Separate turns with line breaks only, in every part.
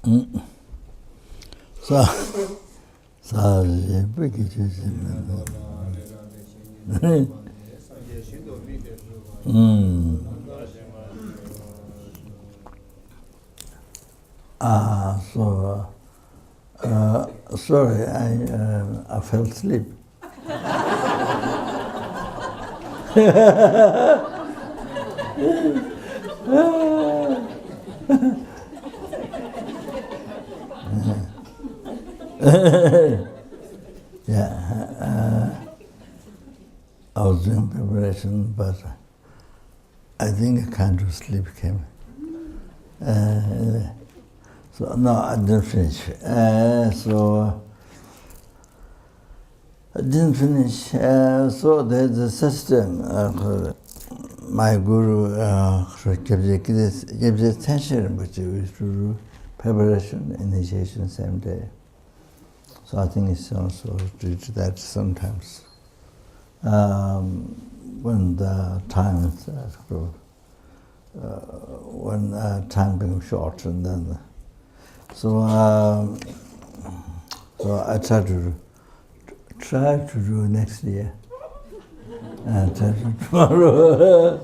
So, sorry, I fell asleep. I was doing preparation, but I think a kind of sleep came. So no, I didn't finish. I didn't finish. So there's a system. My guru gives attention, which is to do preparation, initiation, same day. So I think it's also due to that sometimes. When the time is when time becomes short, and then so I try to do next year. And try to tomorrow.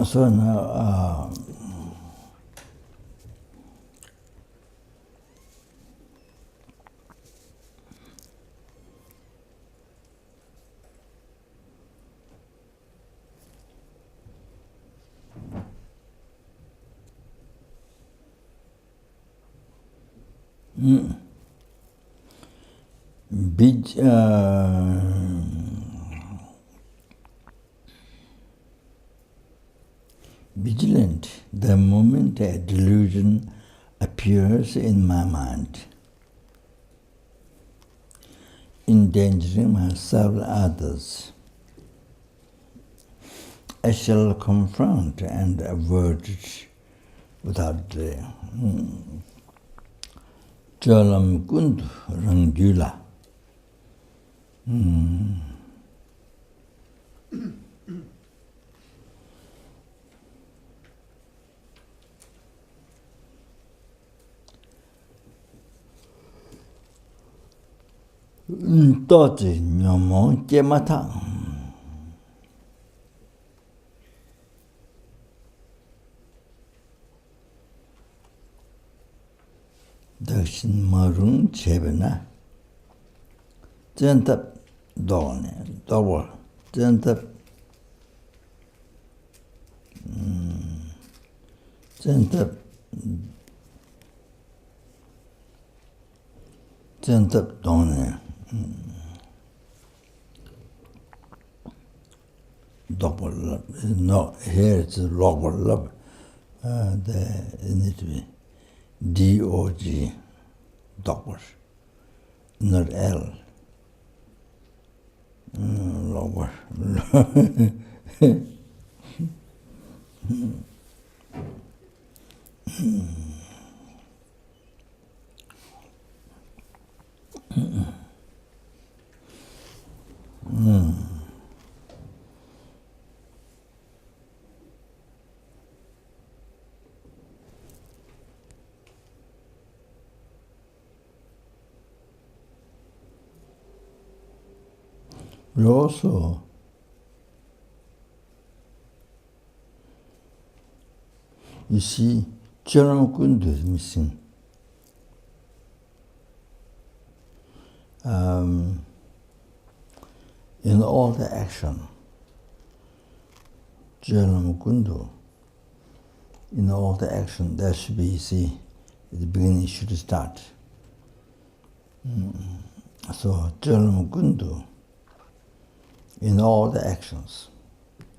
So now, vigilant the moment a delusion appears in my mind, endangering myself and others. I shall confront and avert it without delay. Jalam kundu rangjula Đó thì nhỏ mong chế mà thẳng. Dakshin marun chebena. Chentap dōne, dōbor, chentap dōne, dōbor lab. No, here it's logor lab. It needs to be D-O-G, dōbor, not L. Logor. But also, you see, Charan Kundu is missing. In all the action, Charan Kundu, in all the action, there should be, you see, at the beginning should start. So, Charan Kundu, in all the actions,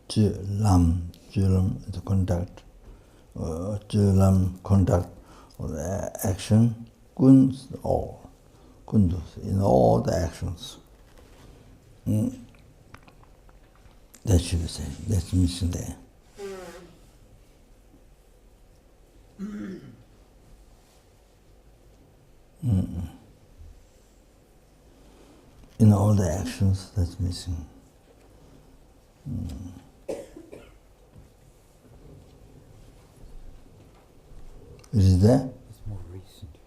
Chulam, the conduct, Chulam, conduct, or the action, Kunds, all, Kundus, in all the actions. That should be said, that's missing there. In all the actions, that's missing. Is it there?
It's more recent.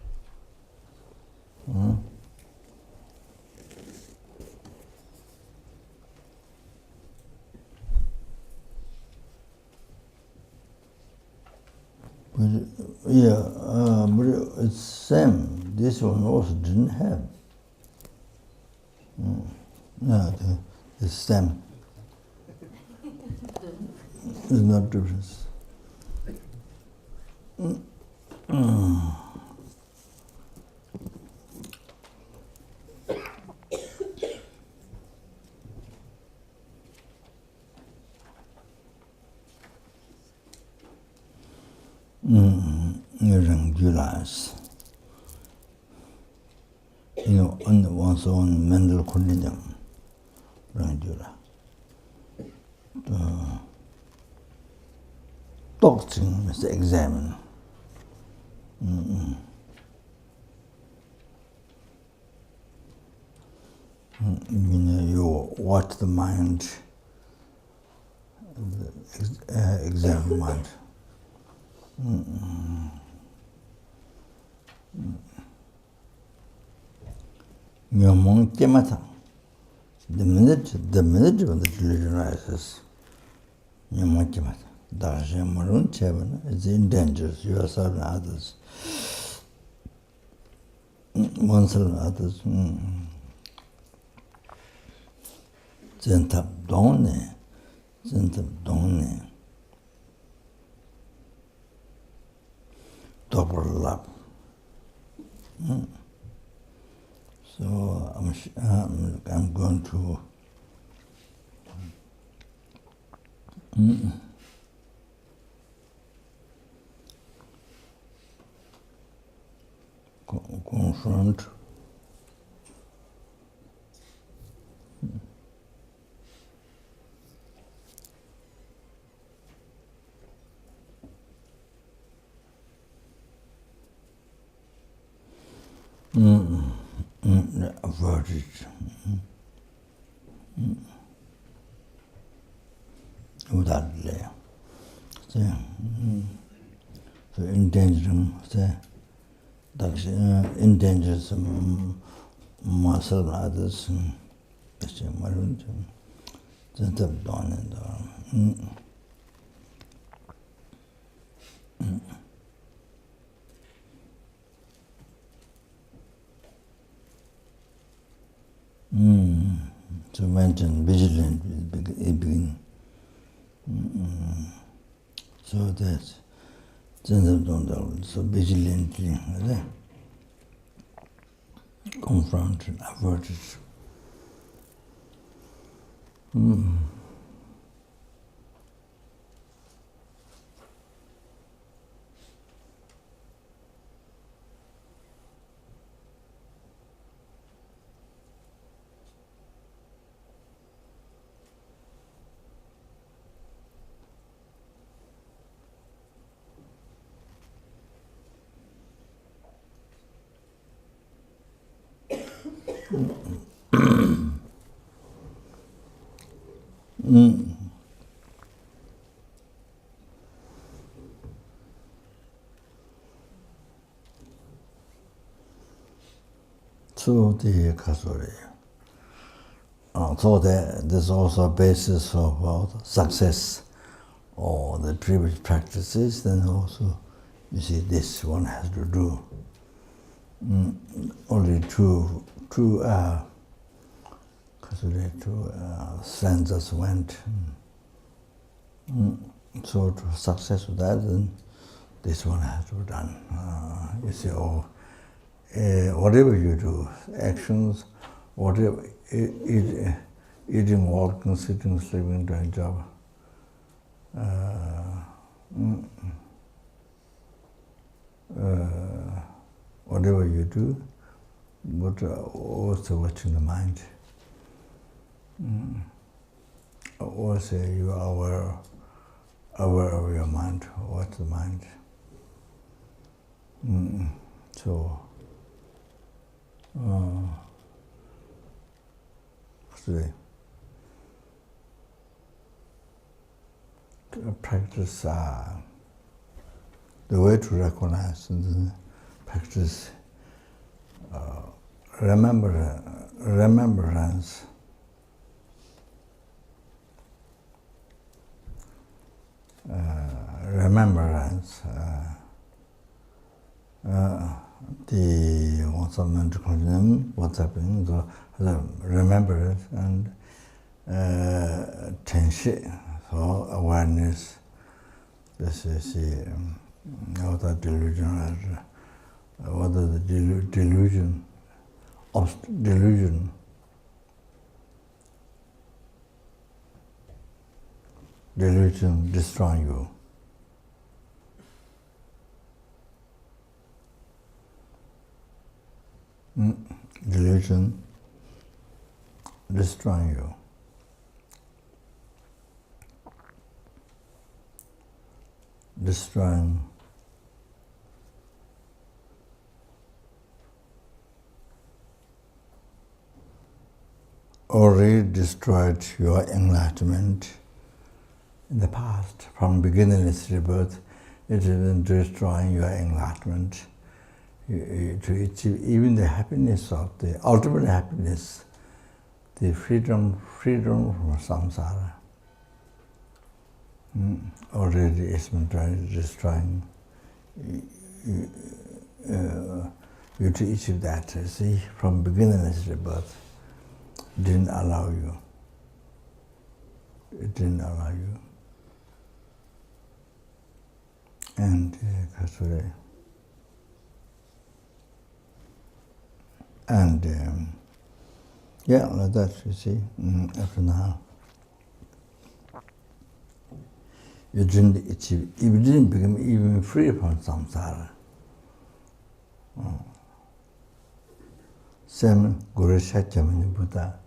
But it's same. This one also didn't have. The stem. There's no difference. Rangulas. On one's own mental condition. Rangula. Doctrine is to examine. You watch the mind, examine the mind. The minute when the delusion rises, it's endangers yourself and others. Oneself and others. Zentap dōne. Double lap. So I'm going to confront averted without delay. So endangering, endangers myself and others, that's my room. That's the dawn and to mention vigilant it begin. So that's so vigilantly confronted, averted. So the Kasuri. So there's also a basis of success or the previous practices, then also you see this one has to do. Only two stanzas went. So to success with that, then this one has to be done. You see, whatever you do, actions, whatever, eating, walking, sitting, sleeping, doing job, whatever you do, but also watching the mind. Also you are aware of your mind, watch the mind. So, practice the way to recognize and practice remembrance. The what's happening, so remembrance and tenshi, so awareness. This is what the delusion, what is the delusion, delusion. Delusion destroying you. Delusion destroying you. Destroying already destroyed your enlightenment in the past. From beginningless rebirth, it has been destroying your enlightenment. To achieve even the happiness of the ultimate happiness, the freedom from samsara. Already it's been destroying you to achieve that. See, from beginningless rebirth, didn't allow you. It didn't allow you. And yeah, like that, you see, after now. You didn't achieve, you didn't become even free from samsara. Same Guru Shakyamuni Buddha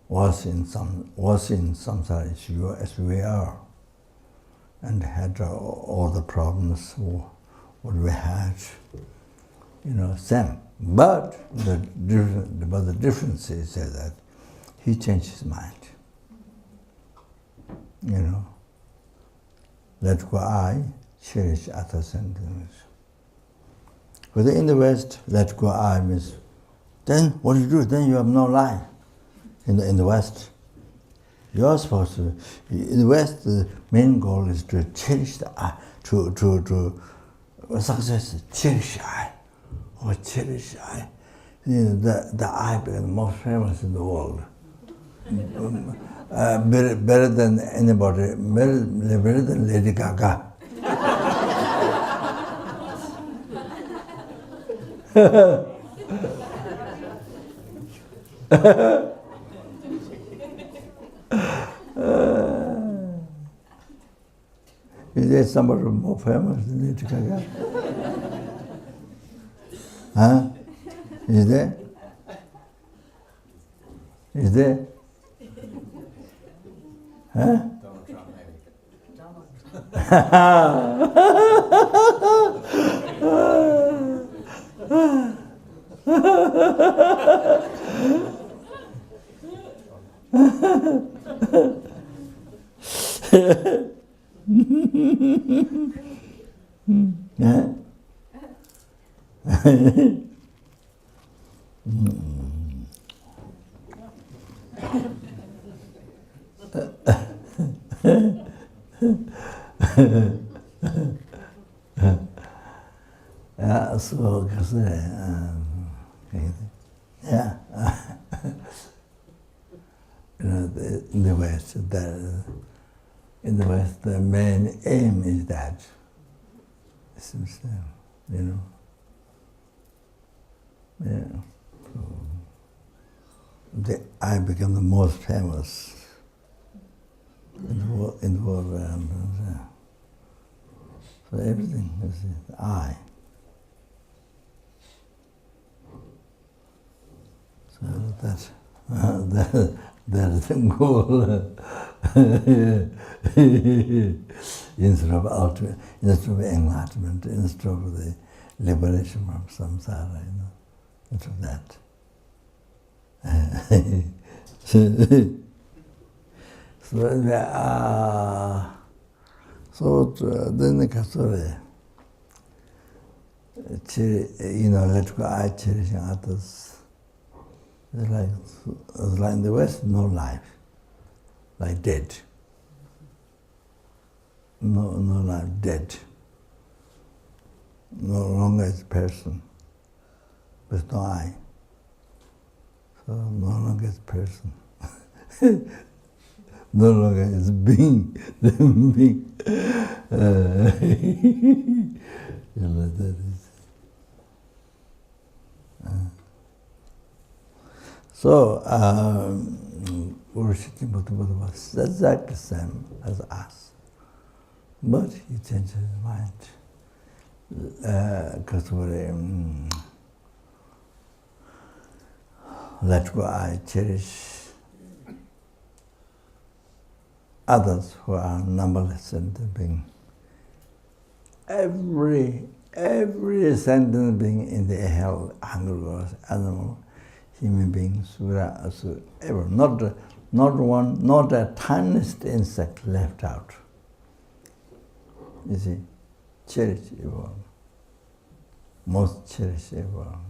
was in samsara as we are, and had all the problems what we had, same. But the difference is that he changed his mind. You know, let go I, cherish other sentiments. But in the West, let go I means, then what do you do? Then you have no life. In the West, you're supposed to. In the West, the main goal is to cherish the I, to success. Cherish I, or cherish I. You know, the I became the most famous in the world. Better than anybody, better than Lady Gaga. Is there somebody more famous than Lady Gaga? Huh? Is there? Is there? Huh?
Donald Trump, maybe.
Yeah. Ja, så kan jag säga. Yeah. You know, in the West, the main aim is that. You know. Yeah. So I become the most famous in the world around. So everything is I. So that's the goal. Instead of ultimate, instead of enlightenment, instead of the liberation from samsara, you know, instead of that. So then the Kasore, you know, let go I cherishing others. It's like in the West, no life, like dead. No life, dead. No longer is person, but no I. So no longer is person. No longer is being. Being. You know, that is. So, Guru Siddhartha Buddha was exactly the same as us. But he changed his mind. Because let go I cherish others who are numberless and being. Every sentient being in the hell, hunger, animal, human being, sura, asura, ever. Not a tiniest insect left out. You see, cherish everyone. Most cherish everyone.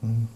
Mm.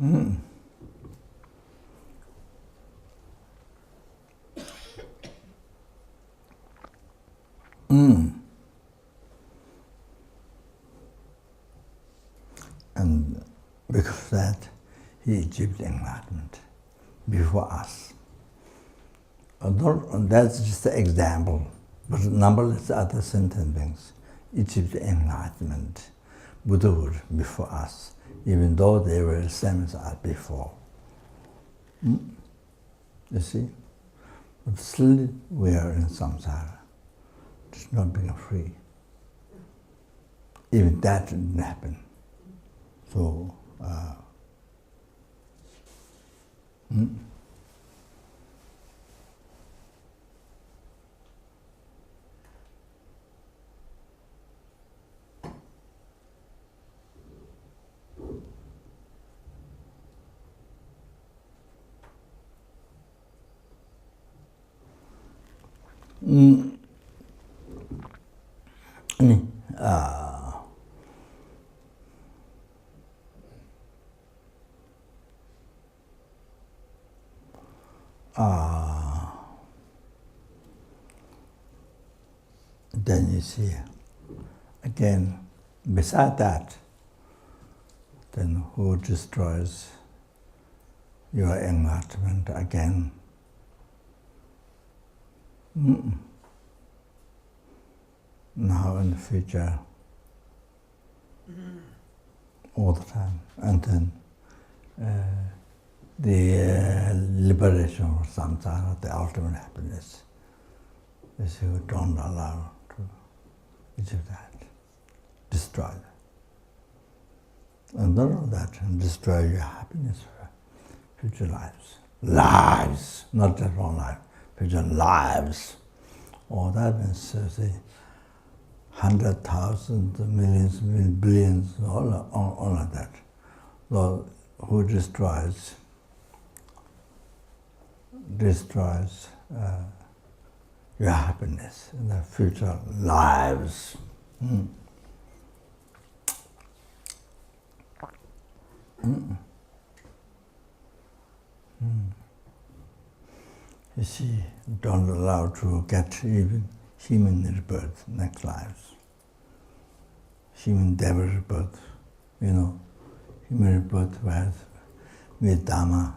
Mm. Mm. And because of that, he achieved enlightenment before us. And that's just an example, but numberless other sentient beings achieved enlightenment, Buddhahood before us, even though they were the same as us before. Mm? You see? But still we are in samsara, just not being free. Even that didn't happen. So, mm? Mm. Then you see, again, beside that, then who destroys your enlightenment again? Mm. Now in the future, all the time, and then the liberation of samsara, the ultimate happiness, is you don't allow to achieve that, destroy that. And not only that, and destroy your happiness for future lives. Lives, not just one life, future lives. All that means, say, 100,000, millions, billions, all of that. So who destroys your happiness in the future lives. Mm. Mm. Mm. You see, don't allow to get even human rebirth, next lives. Human devil rebirth, human rebirth where with Dhamma,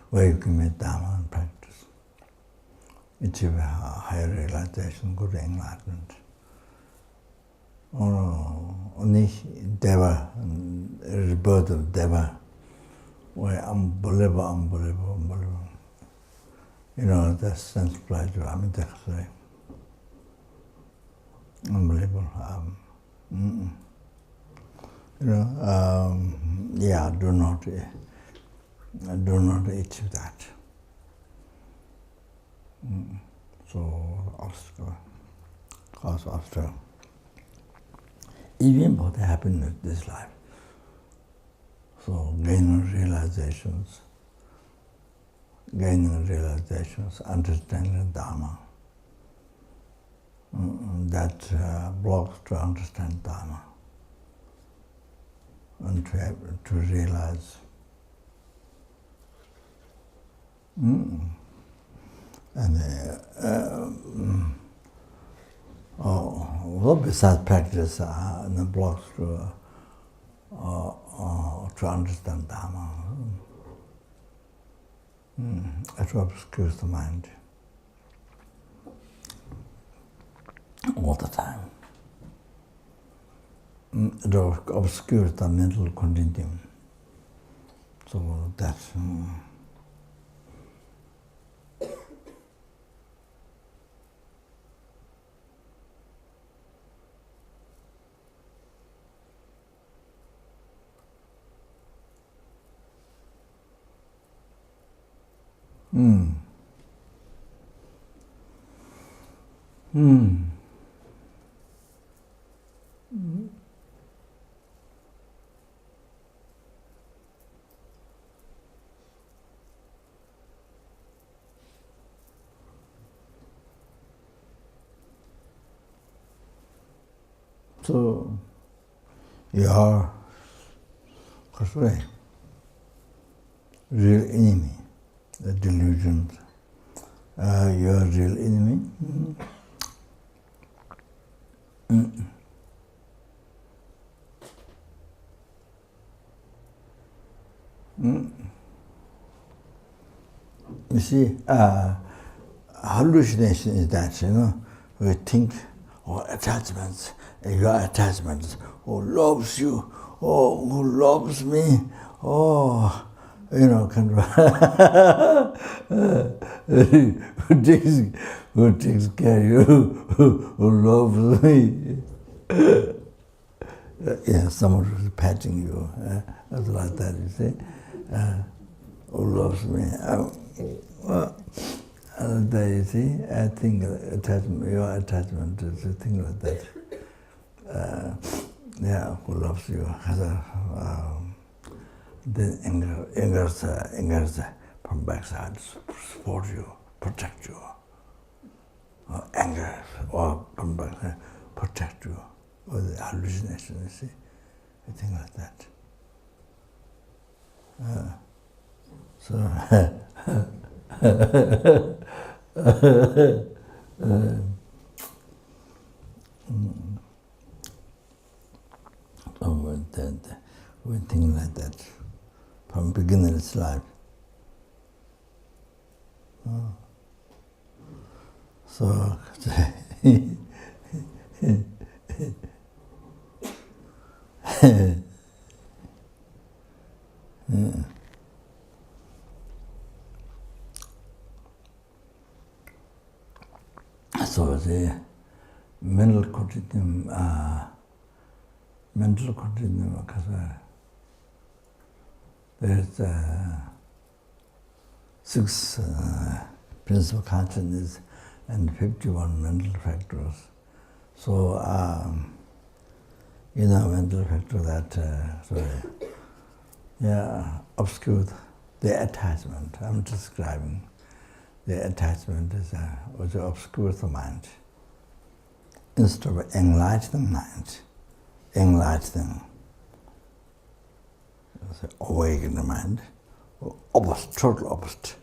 where you can meet Dhamma and practice. Achieve a higher realization, good enlightenment. Or only Deva, rebirth of Deva, where unbelievable. The sense pleasure, unbelievable. Do not achieve that. So, obstacle, cause obstacle. Even for the happiness of this life. So, gaining realizations, understanding Dharma. That blocks to understand Dharma and to realize. And besides practice, the blocks to understand Dharma. It obscures the mind all the time. It obscures the mental continuum. So that's so you are, real enemy, the delusions. Your real enemy. You see, hallucination is that, we think, attachments, your attachments, who loves you, who loves me, kind of, who takes care of you, who loves me. Someone who's patting you, that's like that, you see, who loves me. There you see, I think your attachment is a thing like that. Who loves you has then angers from backside, support you, protect you. Or anger or from backside, protect you. Or the hallucination, you see, a thing like that. When things like that, from beginner's life. So, so the mental continuum, there's 6 principal consciousness and 51 mental factors. So, mental factor that obscure the attachment. I'm describing the attachment is which obscures the mind. Instead of enlightening mind, awaken the mind, total opposite,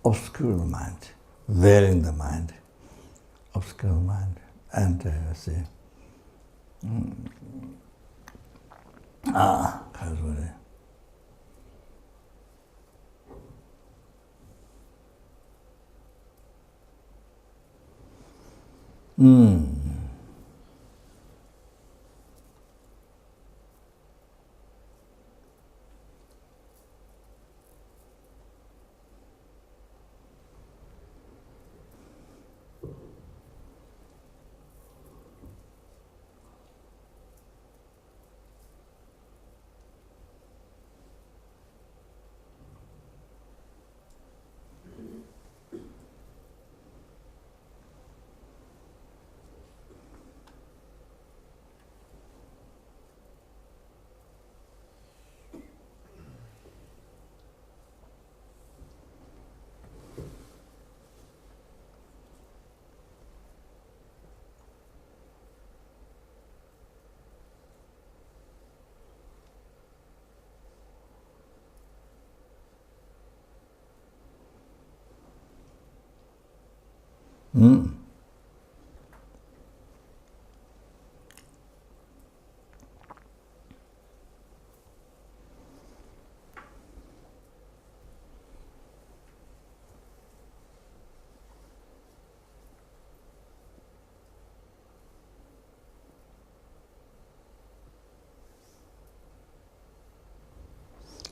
obscure the mind, veiling the mind, obscure the mind, and casually.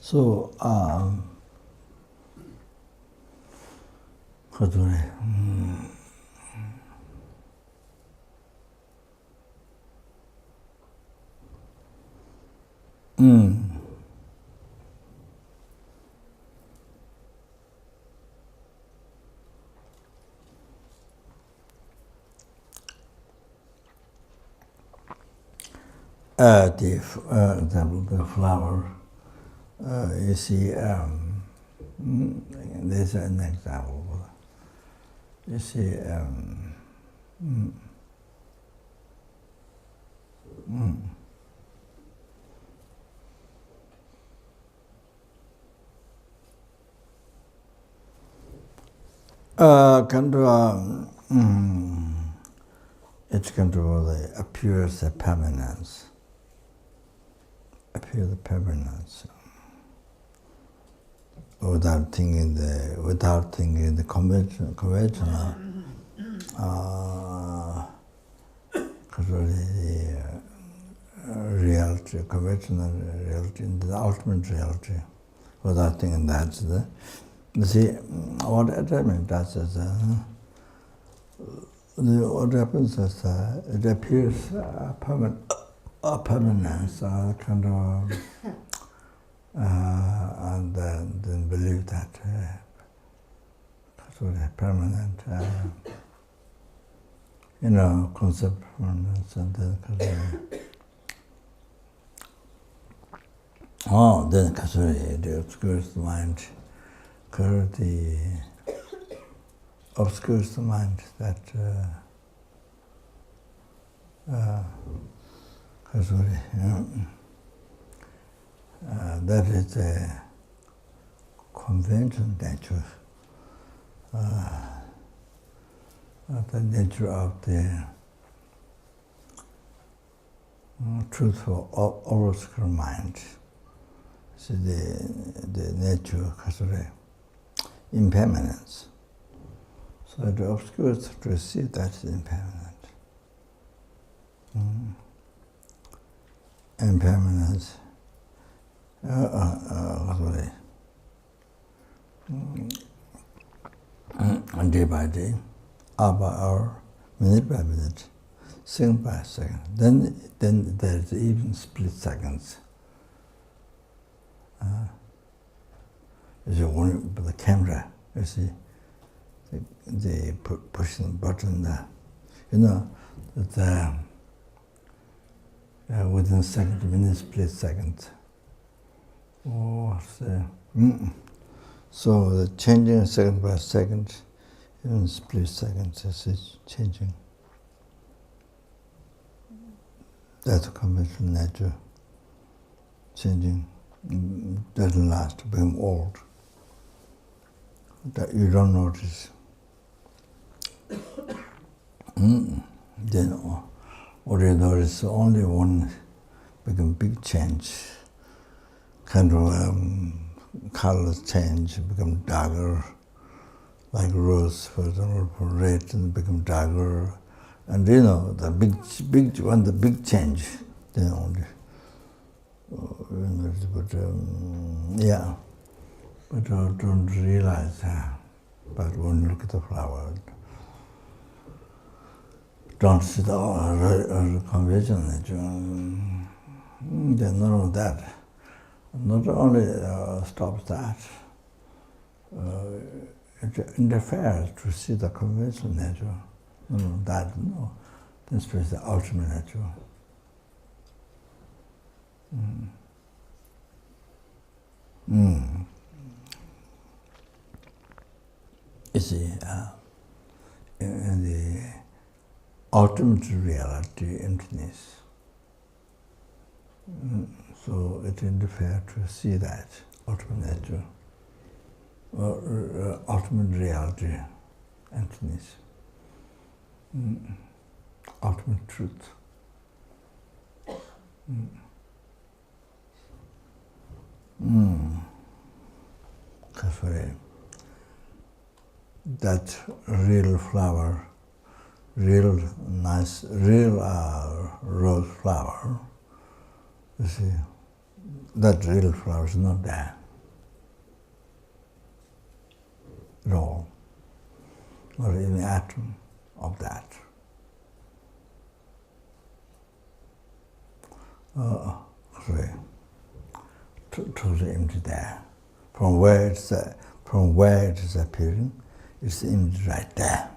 So, the flower, you see, there's an example. You see, It appears a permanence. Appears a permanence. Without thinking the conventional, reality, conventional reality, the ultimate reality, without thinking that's the. You see, what attachment does is, what happens is it appears a permanence, and then believe that permanent, concept permanence, and then the obscures the mind, obscures the mind that that is a conventional nature, the nature of the truthful, obscure mind. So the nature of impermanence. So it obscures to see that's impermanent. Impermanence. Day by day, hour by hour, minute by minute, second by second. Then there's even split seconds. With the camera, you see, they push the button there. That within second, minute, split second. So the changing second by second, even split seconds is changing. That's a conventional nature. Changing doesn't last, become old. That you don't notice. Then what you notice, only one become big change. Colors change, become darker, like rose, for example, from red and become darker. And the big change, then only. But don't realize that. But when you look at the flower, don't see the conventional nature. Then not only that, not only stops that, it interferes to see the conventional nature. This is the ultimate nature. You see, in the ultimate reality, emptiness. So it interferes to see that ultimate nature, or ultimate reality, emptiness, ultimate truth. That real flower, real nice, real rose flower, you see, that real flower is not there at all, not even an atom of that. Totally empty there. From where it is appearing, it's the image right there.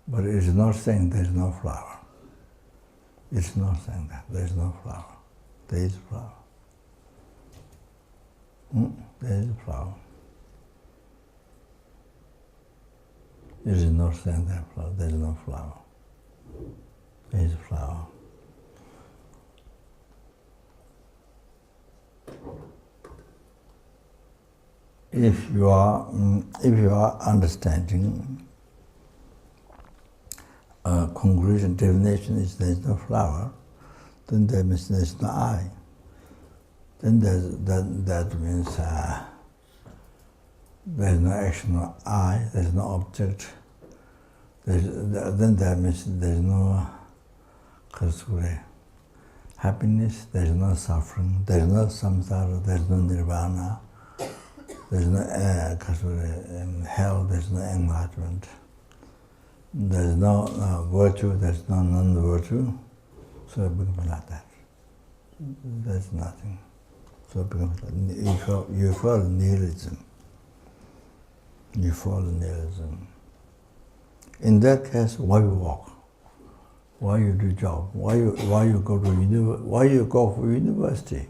But it is not saying there is no flower. It's not saying that there is no flower. There is a flower. There is a flower. It is not saying that flower. There is no flower. There is a flower. if you are understanding conclusion, definition is there is no flower, then there means there is no I. Then that means there is no action of I, there is no object. Then that means there is no happiness, there is no suffering, there is no samsara, there is no nirvana, there is no hell, there is no enlightenment. There is no virtue, there is no non-virtue, so it becomes like that. There is nothing. So it becomes like you fall nihilism. You fall nihilism. In that case, why you walk? Why you do job? Why you go to why you go for university?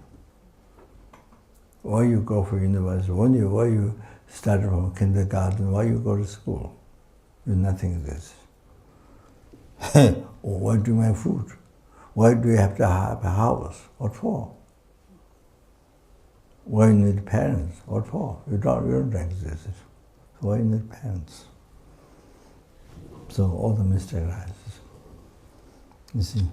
Why you go for university? Why you start from kindergarten? Why you go to school? Nothing exists. Why do you make food? Why do you have to have a house? What for? Why you need parents? What for? You don't exist. So why you need parents? So all the mistake arises. You see?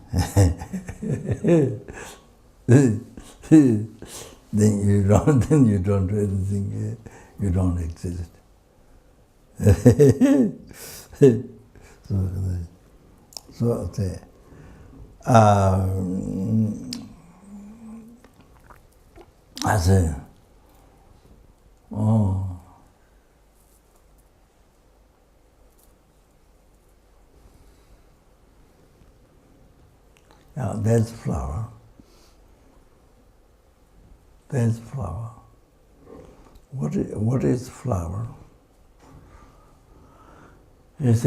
then you don't do anything. You don't exist. so I say, oh. Now there's flower. There's flower. What is flower? Is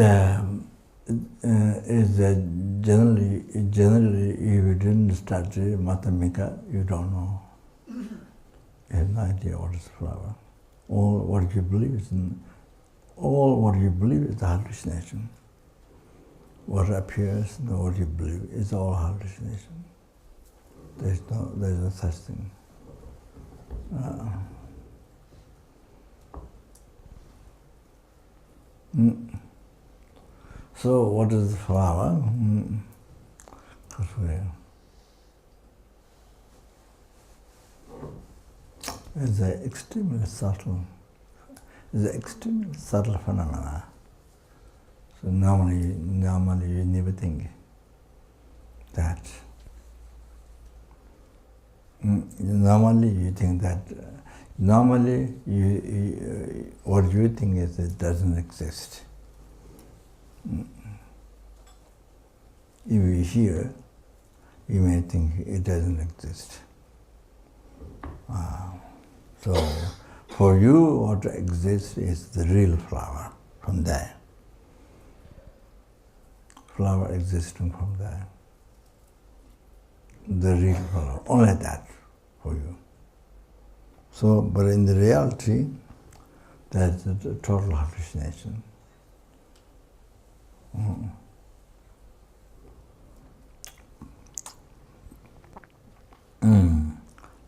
generally if you didn't study mathematics, you don't know. You have no idea what is flower. All what you believe is hallucination. What appears and what you believe is all hallucination. There's no such thing. So what is flower? It's an extremely subtle phenomena. So normally you never think that. Normally you think that. Normally what you think is it doesn't exist. If you hear, you may think it doesn't exist. So for you, what exists is the real flower from there. Flower existing from there. The real flower, only that for you. So, but in the reality, that's a total hallucination.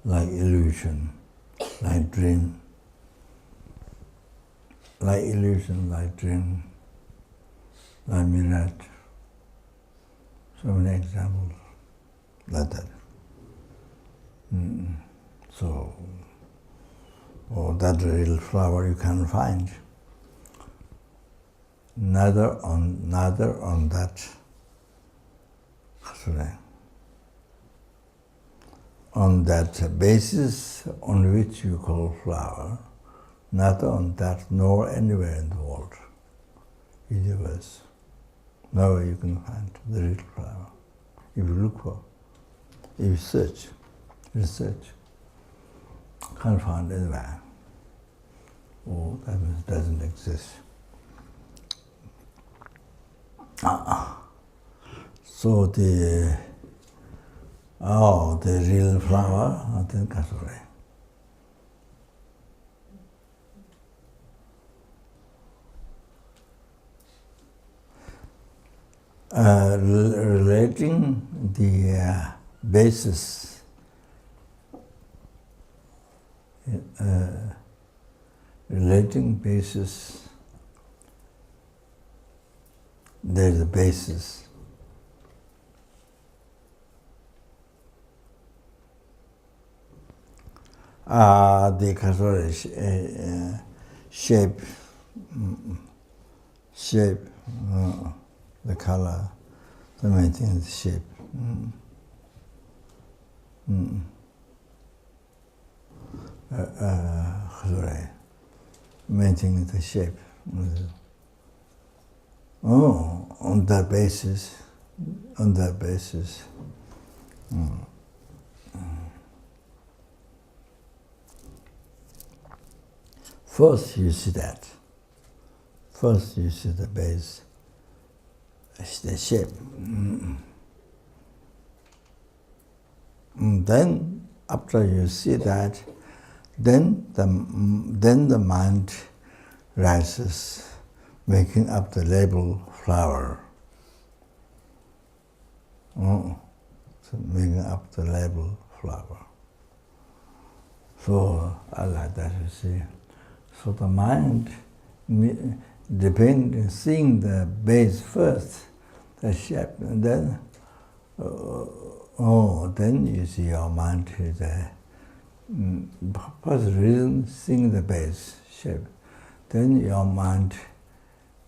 Like illusion, like dream. Like illusion, like dream, like mirage. So many examples like that. So, that real flower you can find. Neither on that. On that basis on which you call flower, neither on that nor anywhere in the world, universe, nowhere you can find the real flower. If you look for, if you search, research, can't find anywhere. Oh, that means it doesn't exist. So the real flower, I think that's right. Relating the basis relating basis, there's a basis. The shape, the color, the main thing is shape. Main thing is the shape. On that basis, first you see that. First you see the base, the shape. Then after you see that, then the mind rises, making up the label flower. So making up the label flower. So I like that, you see. So the mind, seeing the base first, the shape, and then, then you see your mind is first reason, seeing the base shape. Then your mind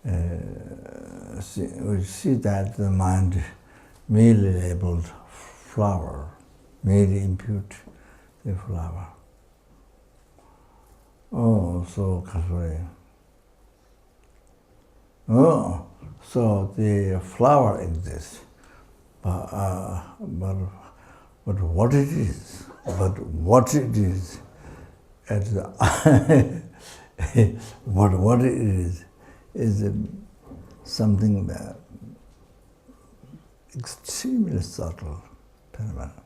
will see that the mind merely labeled flower, merely impute the flower. So the flower exists, but what it is, what it is something that extremely subtle phenomenon.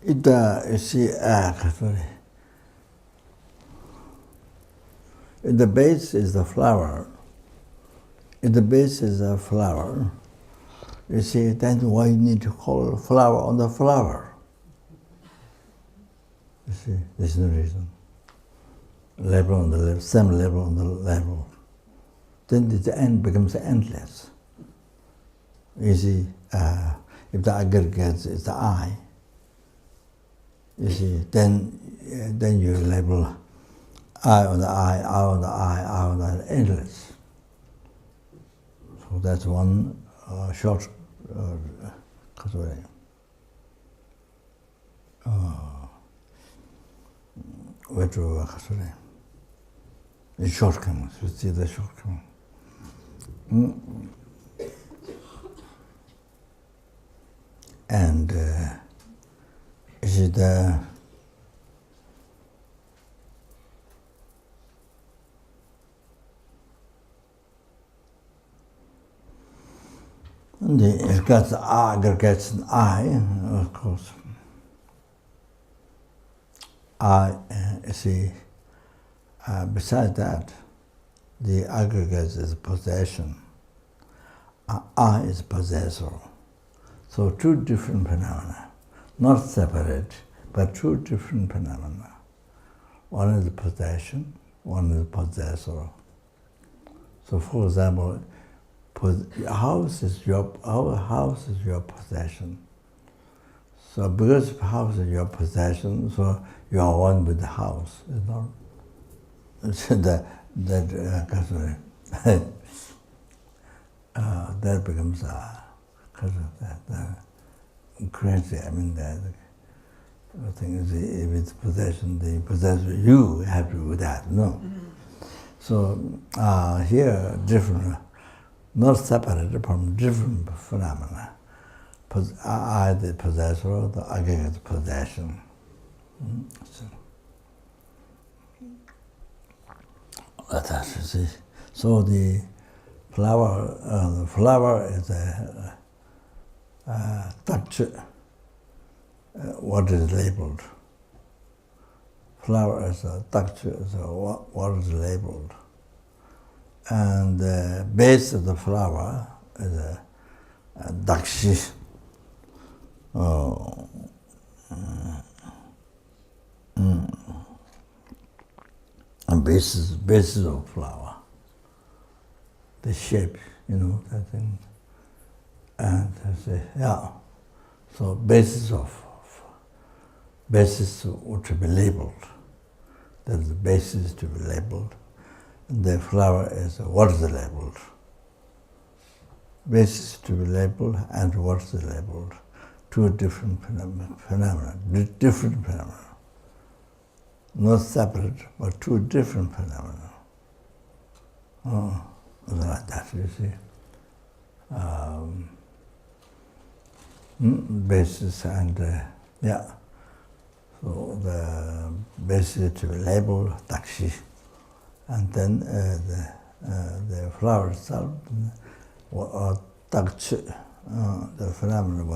You see, the base is the flower. If the base is a flower, you see, then why you need to call flower on the flower? You see, there's no reason. Label on the label, same label on the label. Then the end becomes endless. You see, if the aggregate is the I, you see, then you label I on the I, I on the I, I on the endless. So that's one short category. The shortcomings, you see the shortcomings. And is the it got the aggregates and I, of course. See, besides that, the aggregate is possession. I is possessor. So two different phenomena, not separate, but two different phenomena. One is possession, one is possessor. So for example, our house is your possession. So because the house is your possession, so you are one with the house. You know? That becomes crazy. I mean, the thing is, if it's possession, the possessor, you have to do that. No. So here, different, not separated from different phenomena. I, the possessor, the aggregate possession. That's, you see. So the flower is touch what is labeled. Flower is a touch, so what is labeled. And the base of the flower is a dakshi. And basis of flower. The shape, that thing. And I say, yeah. So basis to be labeled. There's the basis to be labeled. And the flower is what is labeled. Basis to be labeled and what is labeled. Two different phenomena. Different phenomena. Not separate, but two different phenomena. Like that, you see. Basis and, yeah. So the basis to be labeled, dakshi. And then the flower itself, dakchi, the phenomenon,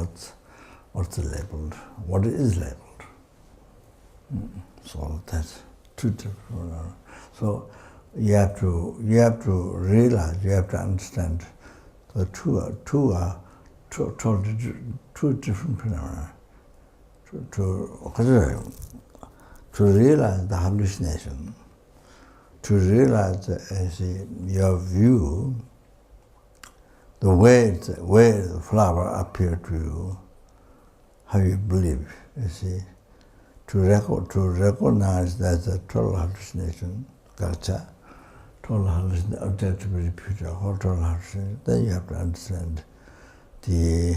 what's labeled, what is labeled. So that's two different. So you have to realize, you have to understand the two different phenomena. To realize the hallucination, to realize your view, the way the flower appeared to you, how you believe, you see. To recognize that the total hallucination, karcha, total hallucination, objectively reputed, total hallucination, then you have to understand the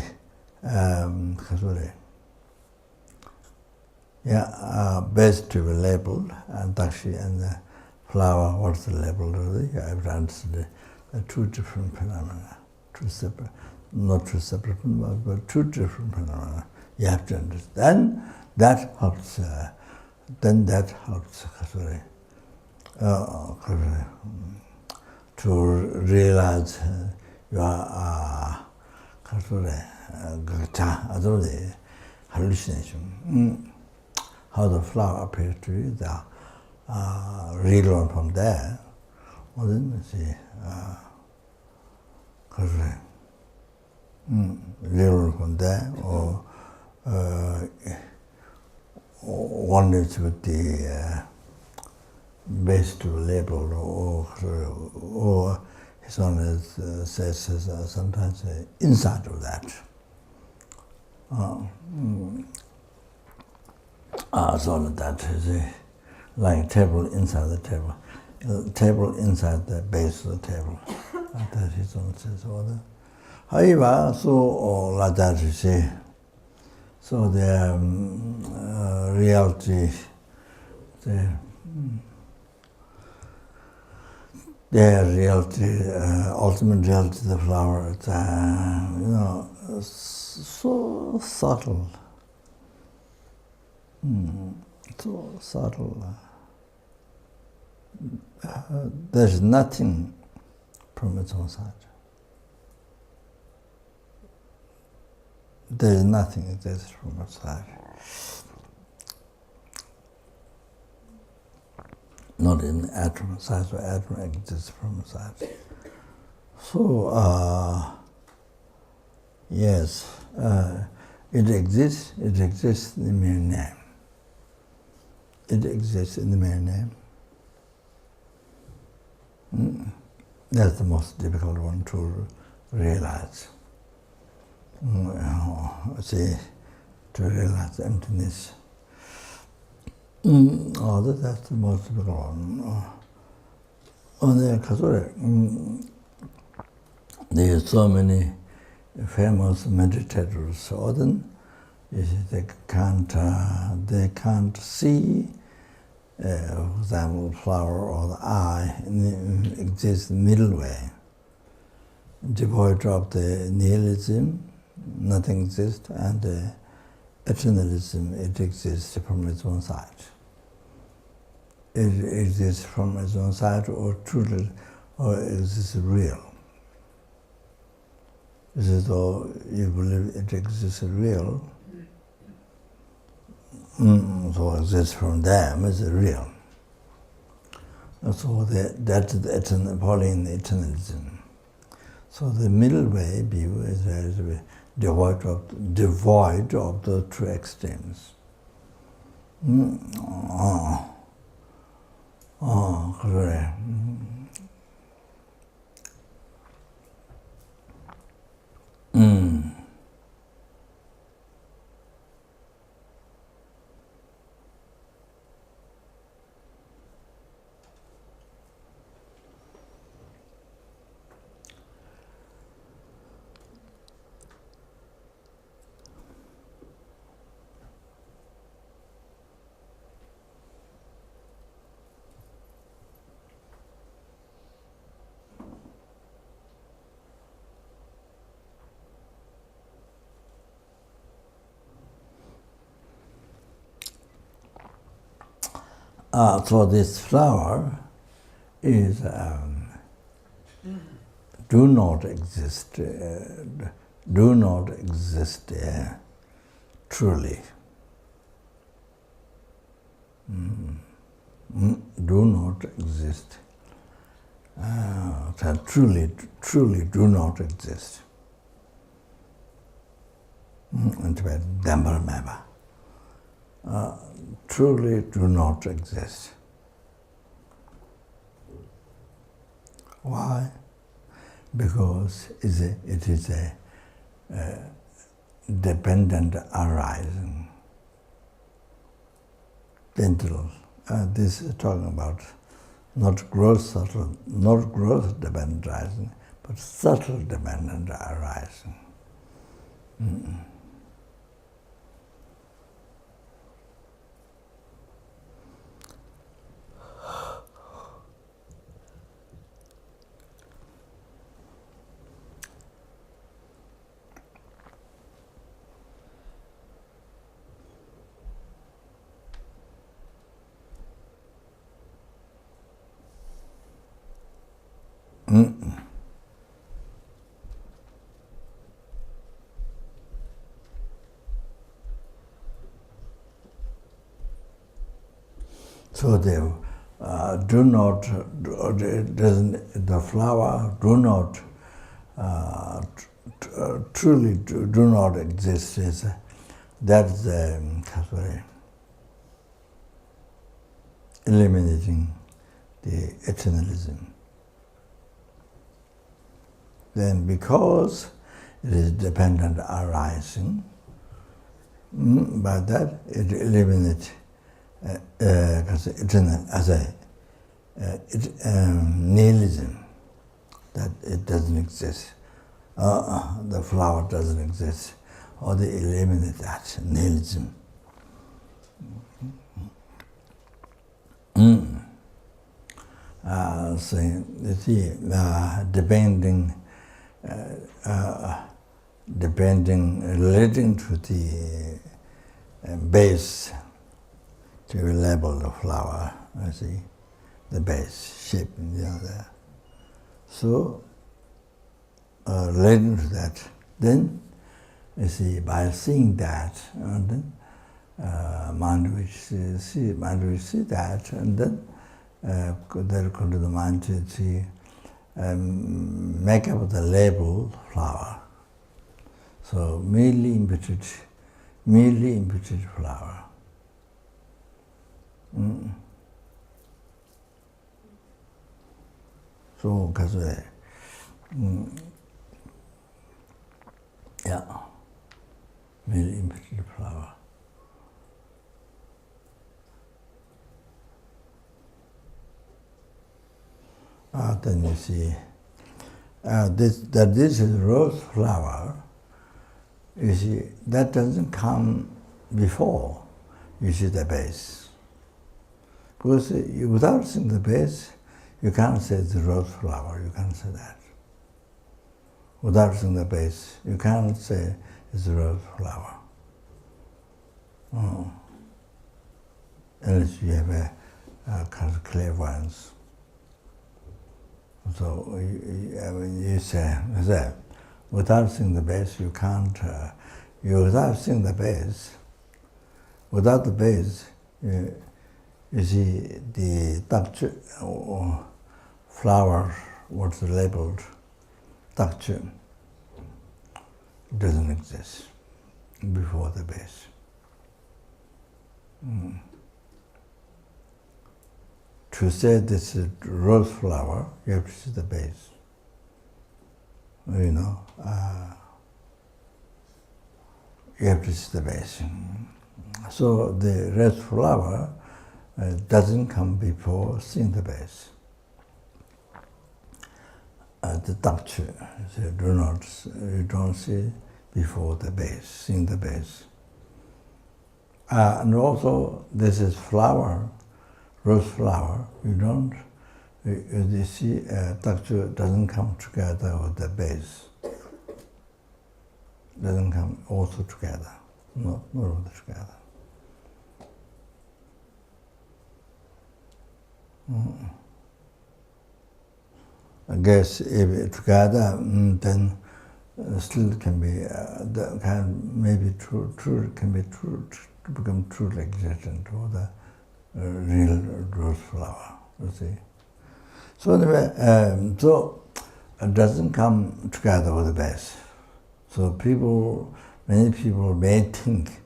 base to be labeled, and dakshi and the flower, what's the label? You have to understand the two different phenomena, not two separate, but two different phenomena. You have to understand. That helps. To realize your hallucination. How the flower appears to you, relearn from there. Well, then you see, relearn from there, or one is with the base to label, or his one says sometimes inside of that. So that is like a table inside the table. Table inside the base of the table. That his one says order. However, so like that you see. So the reality, ultimate reality of the flower, so subtle. So subtle. There's nothing from its own side. There is nothing exists from outside. Not in the atom size, but atom exists from outside. So, yes, it exists in the mere name. It exists in the mere name. That's the most difficult one to realize. See, to realize emptiness. That's the most difficult one. There are so many famous meditators. So then, they can't see, for example, flower or the eye exists middle way. Devoid of the nihilism, nothing exists, and eternalism, it exists from its own side. It exists from its own side, or truly, or exists real. This is though you believe it exists real. So exists from them is real. So that's the Pauline eternalism. So the middle way view is devoid of the two extremes. Correct. So this flower is do not exist truly. Do not exist. Truly do not exist. Truly do not exist. Why? Because it is a dependent arising. Gentle. This is talking about not gross dependent arising, but subtle dependent arising. So they do not, the flower do not, truly do not exist. That's eliminating the eternalism. Then because it is dependent arising, by that it eliminates eternal as a nihilism, that it doesn't exist. The flower doesn't exist, or they eliminate that nihilism. So you see, relating to the base to label the flower, you see, the base shape, there. So, relating to that, then, you see, by seeing that, and then mind which see that, and then they'll come to the mind to see, make up the label flower. So merely imputed flower. So, because merely imputed flower. Then you see, this is rose flower. You see, that doesn't come before you see the base. Because without seeing the base, you can't say it's a rose flower, you can't say that. Without seeing the base, you can't say it's a rose flower. Unless you have a kind of clairvoyance. So you say, Without seeing the base, you can't. Without seeing the base, without the base, you see the dakchu flower, what's labeled dakchu, doesn't exist before the base. To say this is rose flower, you have to see the base. You know, you have to see the base. So the rose flower doesn't come before seeing the base. The dakchu, you don't see before the base, seeing the base. And also, this is flower, rose flower. You see, dakchu doesn't come together with the base. Doesn't come also together, not all together. I guess if it together, then still can be maybe true can be true to become truly existent or the real rose flower. You see. So anyway, so it doesn't come together with the base. So many people may think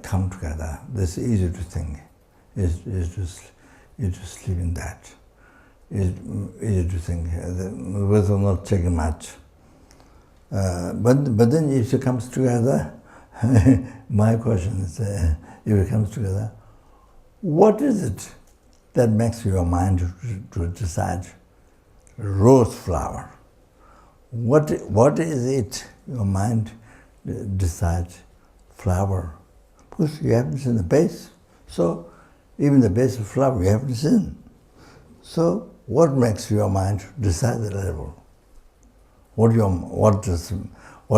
come together. This is easy to think. You just live in that. It's easy to think. With not taking much. But then if it comes together, my question is, if it comes together, what is it that makes your mind to decide rose flower? What is it your mind decides flower? Because you haven't seen the base. So even the base of flower you haven't seen. So what makes your mind decide the label? What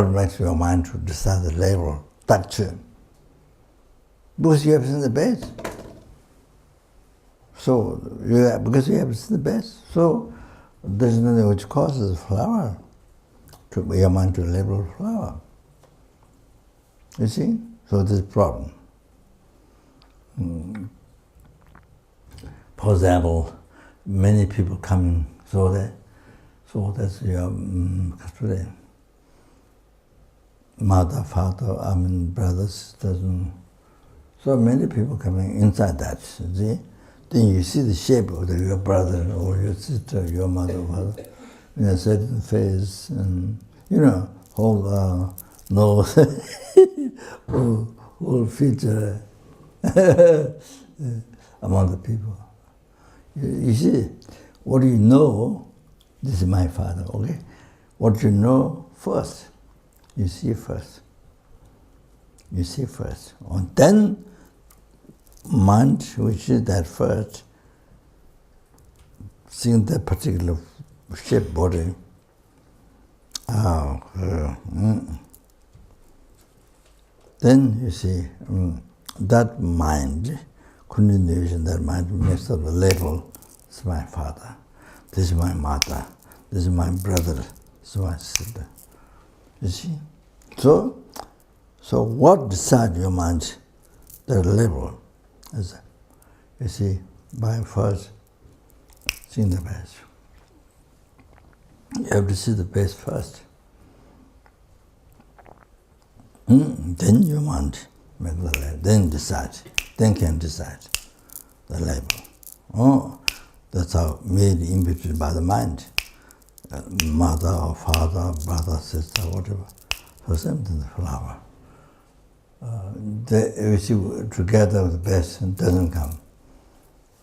makes your mind to decide the label? Dakchu. Because you haven't seen the base. So because you haven't seen the base, so there's nothing which causes flower to your mind to label flower. You see? So this is a problem. For example, many people coming, so that's your today. Mother, father, brothers, sisters. So many people coming inside that, see? Then you see the shape of your brother or your sister, your mother, father, in a certain face, and whole nose, whole feature among the people. You see, what you know, this is my father, okay? What you know first, you see first. You see first. And then, mind, which is that first, seeing that particular shape body, then you see that mind, continuation, that mind makes up a label. This is my father, this is my mother, this is my brother, this is my sister. You see? So what decides your mind, the label? Is, you see, by first seeing the base. You have to see the base first. Then your mind make the label, then can decide the label. Oh, that's how made imputed by the mind. Mother or father, brother, sister, whatever. So same thing, the flower. You see, together with the base, it doesn't come.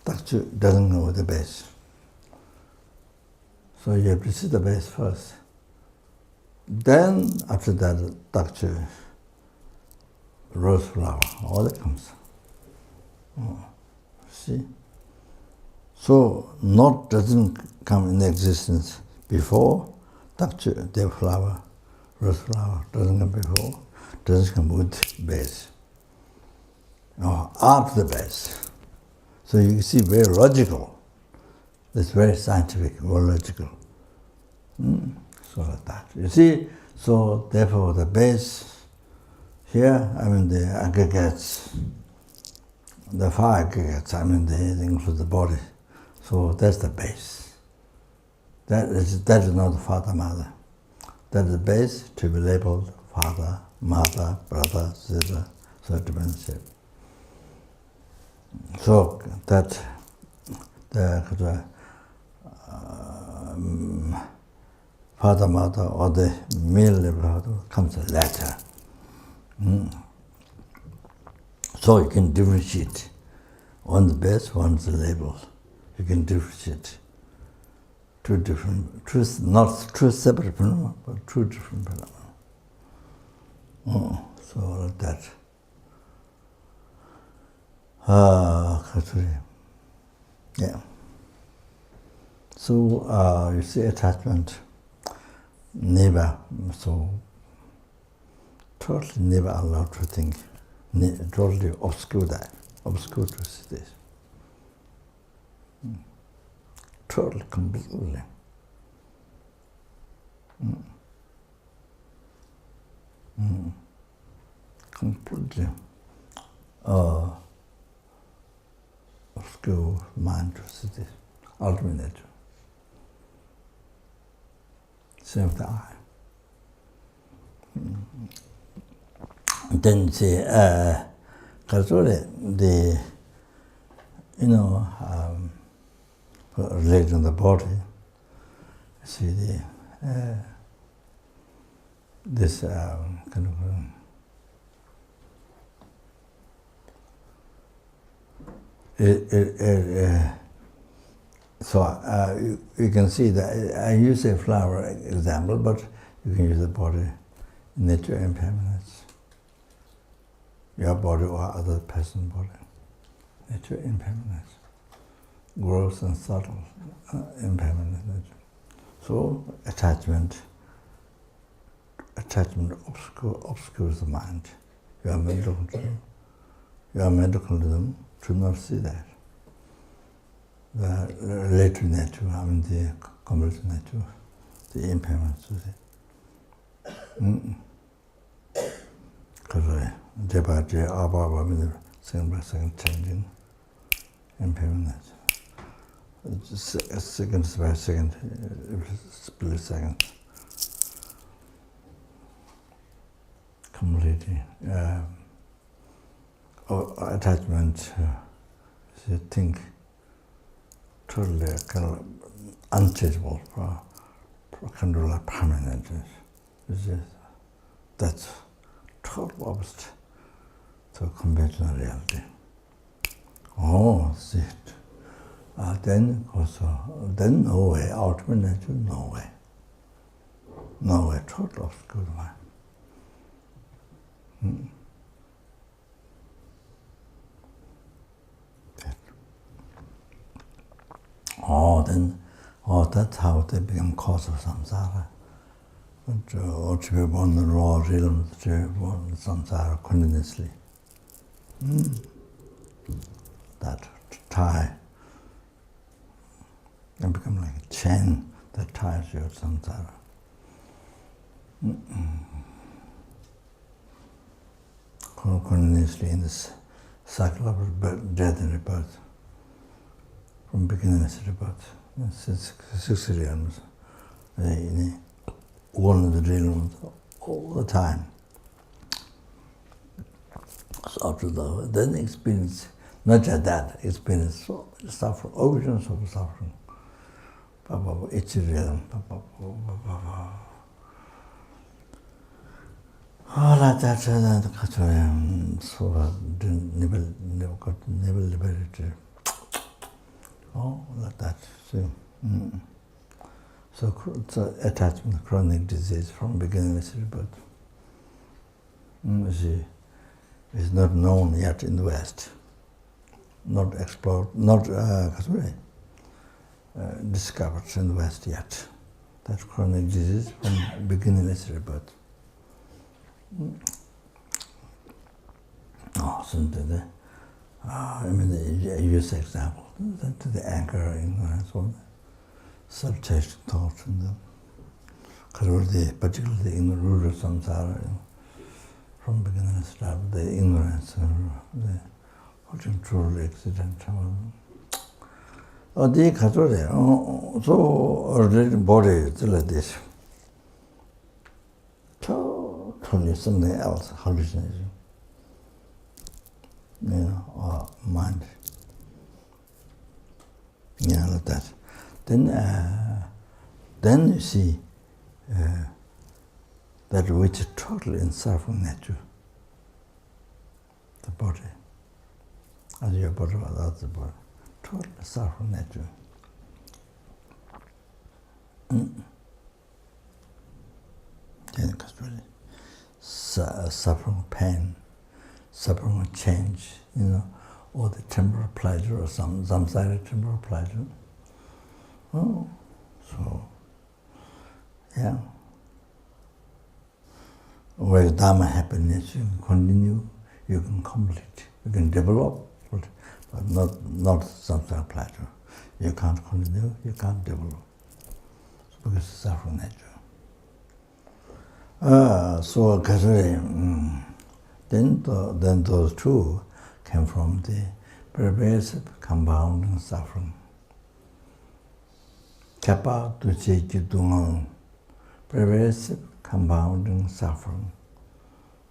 Dakchu doesn't go with the base. So you have to see the base first. Then, after that, dakchu, rose flower, all that comes. See? So, not doesn't come in existence before dakchu, the flower, rose flower, doesn't come before, doesn't come with base. Or after the base. So you see, very logical. It's very scientific, very logical. So So like that. You see, so therefore the base here, the aggregates, the 5 aggregates, they include the body. So that's the base. That is not the father, mother. That is the base to be labeled father, mother, brother, sister, so different. So that the father, mother, or the male father comes later. So you can differentiate. One's base, one's the label. You can differentiate. Not two separate phenomena, but two different phenomena. So like that. Yeah. So you see attachment never, so totally never allowed to think, totally obscure to see this. Totally, completely. Completely obscure mind to see this. Ultimate nature. Same with the eye. Then see, the relating the body, see this kind of so you can see that I use a flower example, but you can use the body, nature impermanence. Your body or other person's body, nature impermanence, gross and subtle impermanence. So attachment obscures the mind. Your mental control should not see that. The relative nature, the complex nature, the impermanence of it. Because day by day, hour by minute, second by second changing impermanence. Seconds by second, split second. Completely. Attachment, you think, totally kind of unchangeable, kind of like permanent. That's total opposite to conventional reality. Oh, see. Then no way, ultimate nature, no way. No way, total obscure mind. That's how they become cause of samsara. Or to be born in the raw realm, to be born in samsara continuously. That tie and become like a chain that ties you to samsara. Continuously in this cycle of birth, death and rebirth, from beginning to rebirth, 6 realms, one of the realms all the time. So after that, then experience, not just that, experience so suffering, origins of suffering. Each realm. All like that, so never liberated. Oh, like that. So attachment, chronic disease from beginning to rebirth. Is not known yet in the West, not explored, not discovered in the West yet. That chronic disease from beginning to rebirth. I use example, the anchor, ignorance, all the subtext thoughts, and because particularly in the root of samsara, from beginning to start, the ignorance, the watching truly accidental. The Katore, so already body is like this. Totally something else, hallucination. Or mind. Like that. Then you see that which is totally in suffering nature. The body. As your body without the body. Totally suffering nature. Suffering pain, suffering change, or the temporal pleasure or some side of temporal pleasure. So, yeah. Where Dharma happiness, you can continue, you can complete, you can develop, but not some side of pleasure. You can't continue, you can't develop. Because it's suffering nature. So then those two came from the pervasive compounding suffering. Kappa to Chikidungang, pervasive compounding suffering.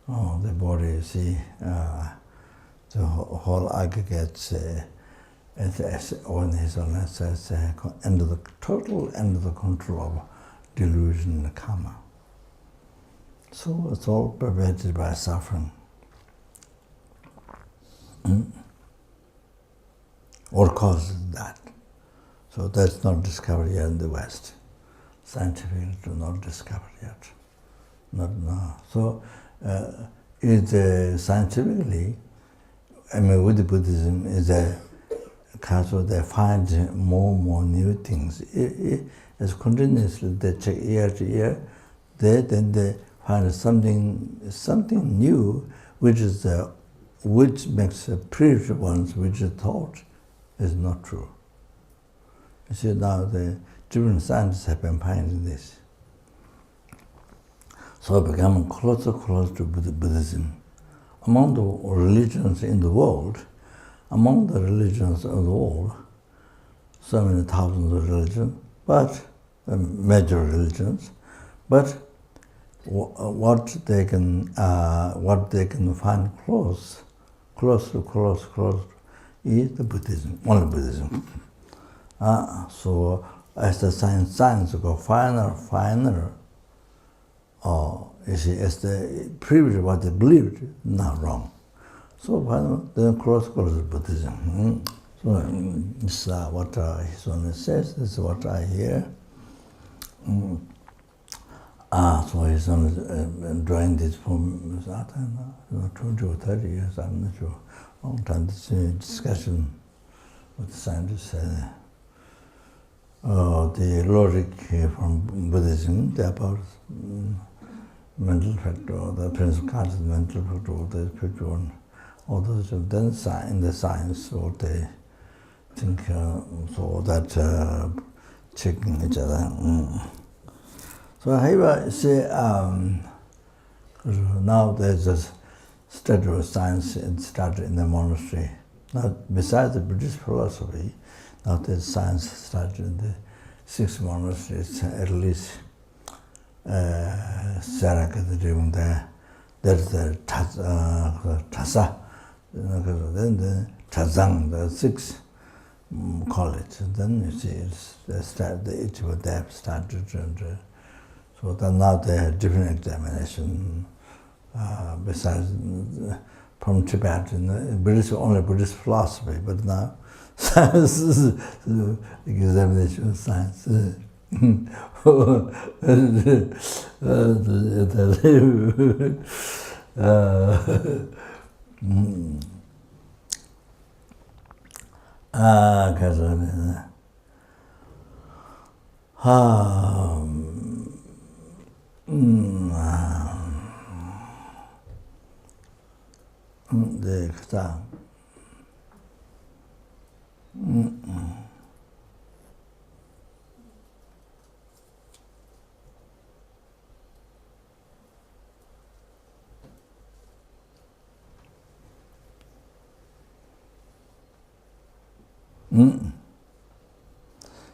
The body, see, the whole aggregates on his own as total end of the control of delusion and karma. So it's all pervaded by suffering. What causes that? So that's not discovered yet in the West. Scientifically do not discover yet. Not now. So scientifically, with Buddhism is a case where they find more and more new things. As continuously they check year to year, then they find something new, which makes the previous ones which are thought is not true. You see, now the different scientists have been finding this. So becoming closer to Buddhism. Among the religions in the world, so many thousands of religions, but major religions, but what they can find close is the Buddhism, only Buddhism. So as the science go finer, you see, as the previous what they believed, not wrong. So then close to Buddhism. So this is what his Holiness says, this is what I hear. So his Holiness enjoying this for 20 or 30 years, I'm not sure. Long time, this discussion with the scientists. The logic from Buddhism, the about mental factor, the principal concept, mental factor, the spiritual, all those. Then in the science, so they think so that checking each other. So I say now there's a study of science started in the monastery. Now besides the Buddhist philosophy, now there's science started in the 6 monasteries, at least Sarakata doing there. There's the Tasa, then the Tazang, the 6 college. And then you see each of them started. So then now they have different examination. Besides from Tibet, only Buddhist philosophy, but now science is examination of science.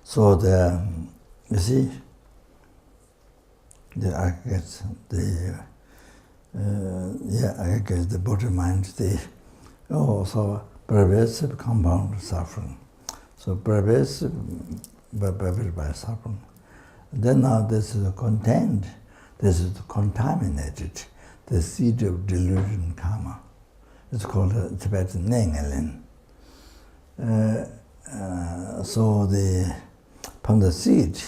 So you see, the aggregates, aggregates, the body mind, so pervasive compound suffering. So pervasive by suffering. Then now this is contained, this is contaminated, the seed of delusion karma. It's called Tibetan Nengelin. So from the seed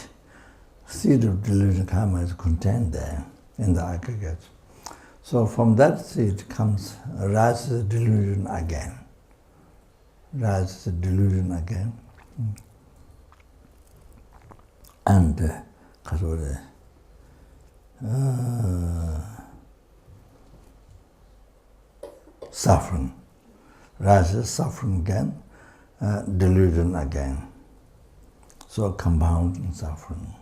of delusion karma is contained there in the aggregate. So from that seed rises delusion again. Rises delusion again. And suffering. Rises suffering again, delusion again. So compounding suffering.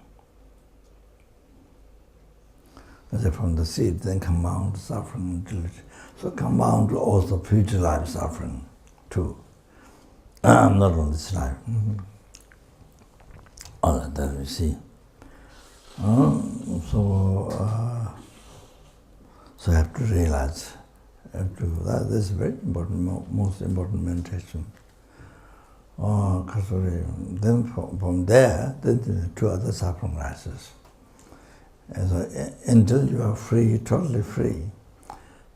From the seed, then compound suffering and delusion. So compound also future life suffering too. Not on this life. All that we see. So you have to realize, that is very important, most important meditation. Then from there, then two other suffering rises. And so until you are free, totally free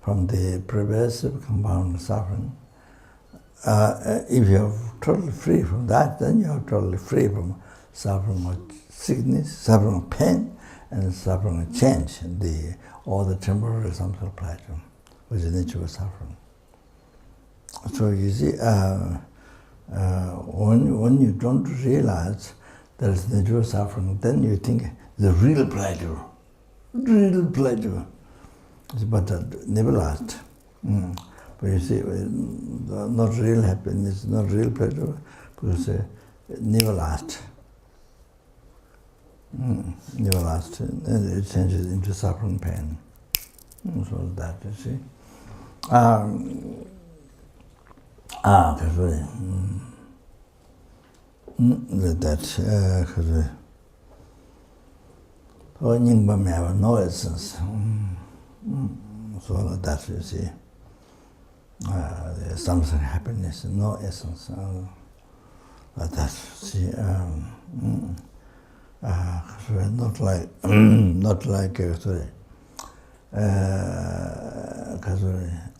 from the pervasive compound suffering, if you are totally free from that, then you are totally free from suffering of sickness, suffering of pain, and suffering of change, all the temporary samsara pleasure, which is the nature of suffering. So you see, when you don't realize there is the nature of suffering, then you think the real pleasure, but never last. But you see, not real happiness, not real pleasure, because it never last. Never last, and it changes into suffering, pain. So that you see. No essence. So that you see. There's something happiness, no essence. That see. Not like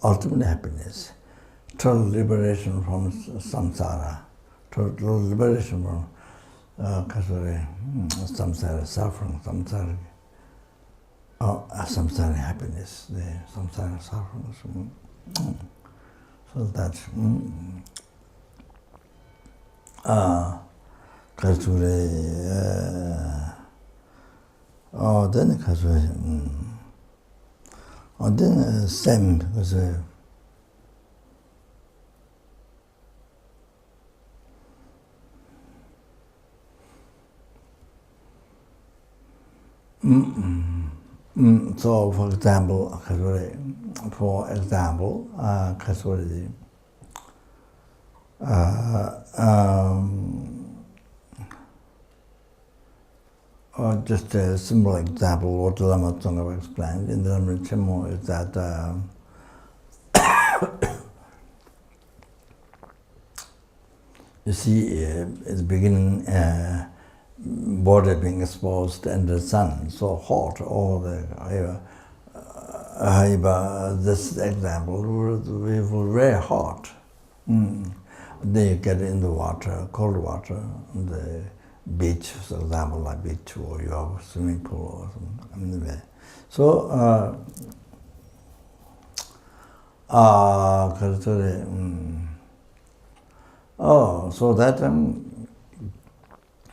ultimate happiness, total liberation from samsara, total liberation from samsara suffering, samsara happiness, the samsara suffering. So that's then same was so for example, just a simple example, what Lama Tsongkhapa explained in the Lamrim is that you see at the beginning body being exposed and the sun so hot, all the this example we were very hot. Then you get in the water, cold water, the beach, for example, like beach or your swimming pool or something. So, so that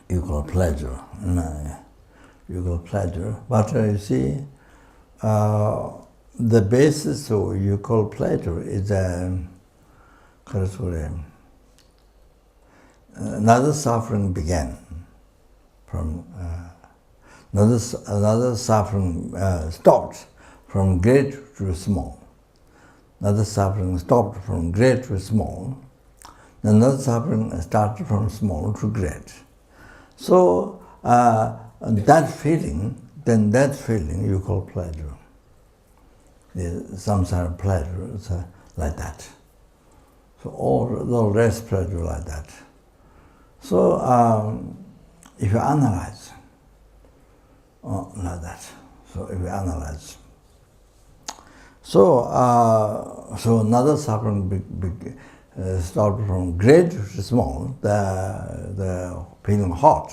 you call pleasure. You call pleasure. But you see, the basis of you call pleasure is another suffering began from another suffering stopped from great to small. Another suffering stopped from great to small. Another suffering started from small to great. So that feeling you call pleasure. There's some sort of pleasure like that. So all the rest pleasure like that. So if you analyze like that, so if you analyze, so another suffering started from great to small, the feeling hot.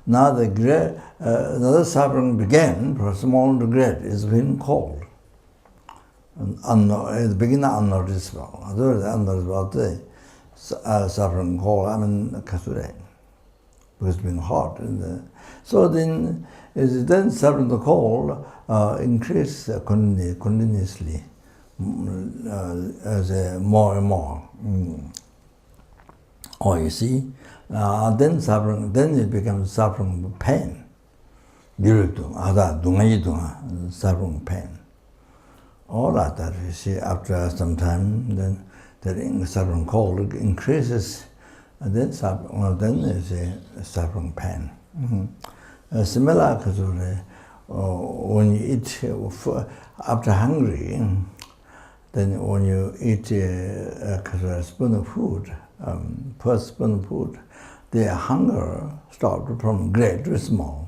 Now another suffering began from small to great, is feeling cold. At the beginning unnoticeable. Otherwise unnoticeable, suffering cold, I mean kasure, because it's been hot. So then suffering the cold increase continuously as more and more. Or you see, then it becomes suffering pain. Suffering pain. All like that, you see, after some time, then the suffering cold increases, and then there's a suffering pain. Similar, when you eat after hungry, then when you eat a spoon of food, first spoon of food, the hunger starts from great to small,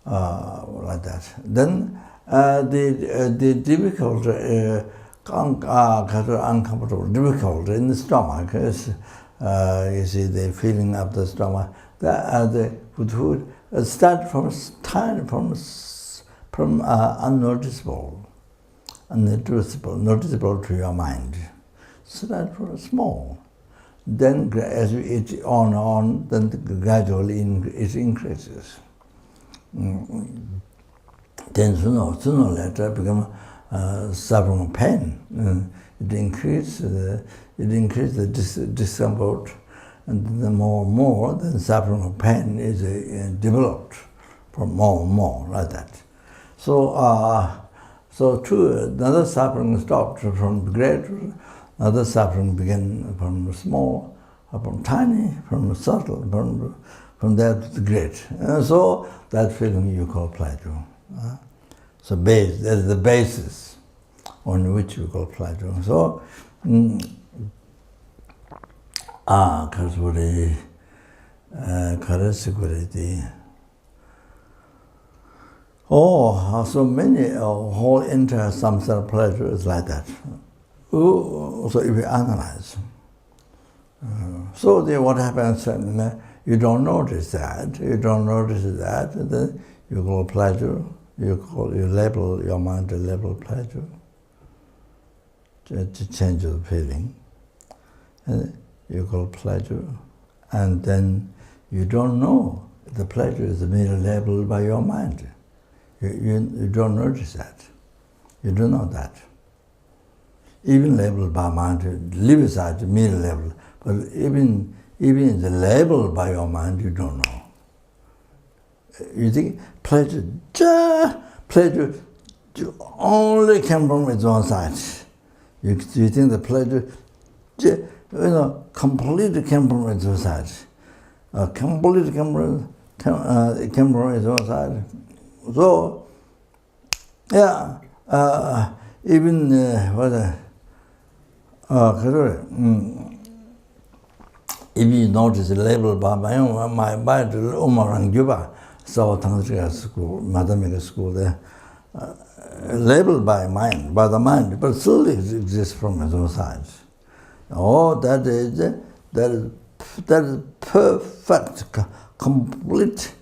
like that. Then the difficult, uncomfortable, difficult in the stomach is, you see, the feeling of the stomach. The food start from tiny, from unnoticeable, noticeable to your mind. Start from small. Then as you eat on, then gradually it increases. Then sooner or later become suffering pain. It increases the discomfort, and the more and more, then suffering of pain is developed from more and more like that. So another suffering stopped from great, another suffering began from small, from tiny, from subtle, from that to the great. So that feeling you call pleasure. So that is the basis on which you call pleasure. So, because so many whole entire samsara pleasure is like that. So if you analyze, so then what happens? You don't notice that. Then you call pleasure. You label your mind to label pleasure, to change the feeling. And you call pleasure, and then you don't know the pleasure is merely labeled by your mind. You don't notice that. You don't know that. Even labeled by mind, leave aside merely labeled, but even the label by your mind, you don't know. You think pleasure only came from its own side. You think the pleasure, completely came from its own side. Completely came from its own side. So, yeah, even if you notice the label by my mind, Umarang Juba, so Tantriya school, Madhyamika school there, labeled by mind, by the mind, but still it exists from its own side. Oh, that is perfect, complete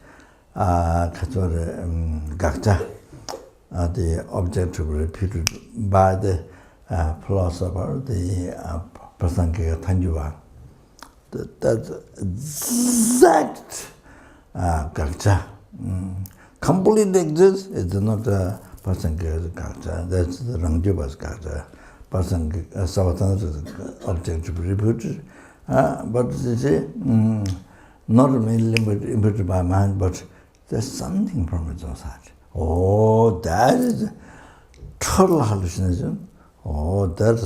Gakta, the object repeated by the philosopher, the Prasankika Tanjuva. That's exact Gakta. Completely exists, it's not a Prasankika Gakta, that's the Rangjuba's Gakta. Prasankika Savatantra's object repeated, but you see, not merely limited by mind, but there's something from its own side. Oh, that is total hallucination. Oh, that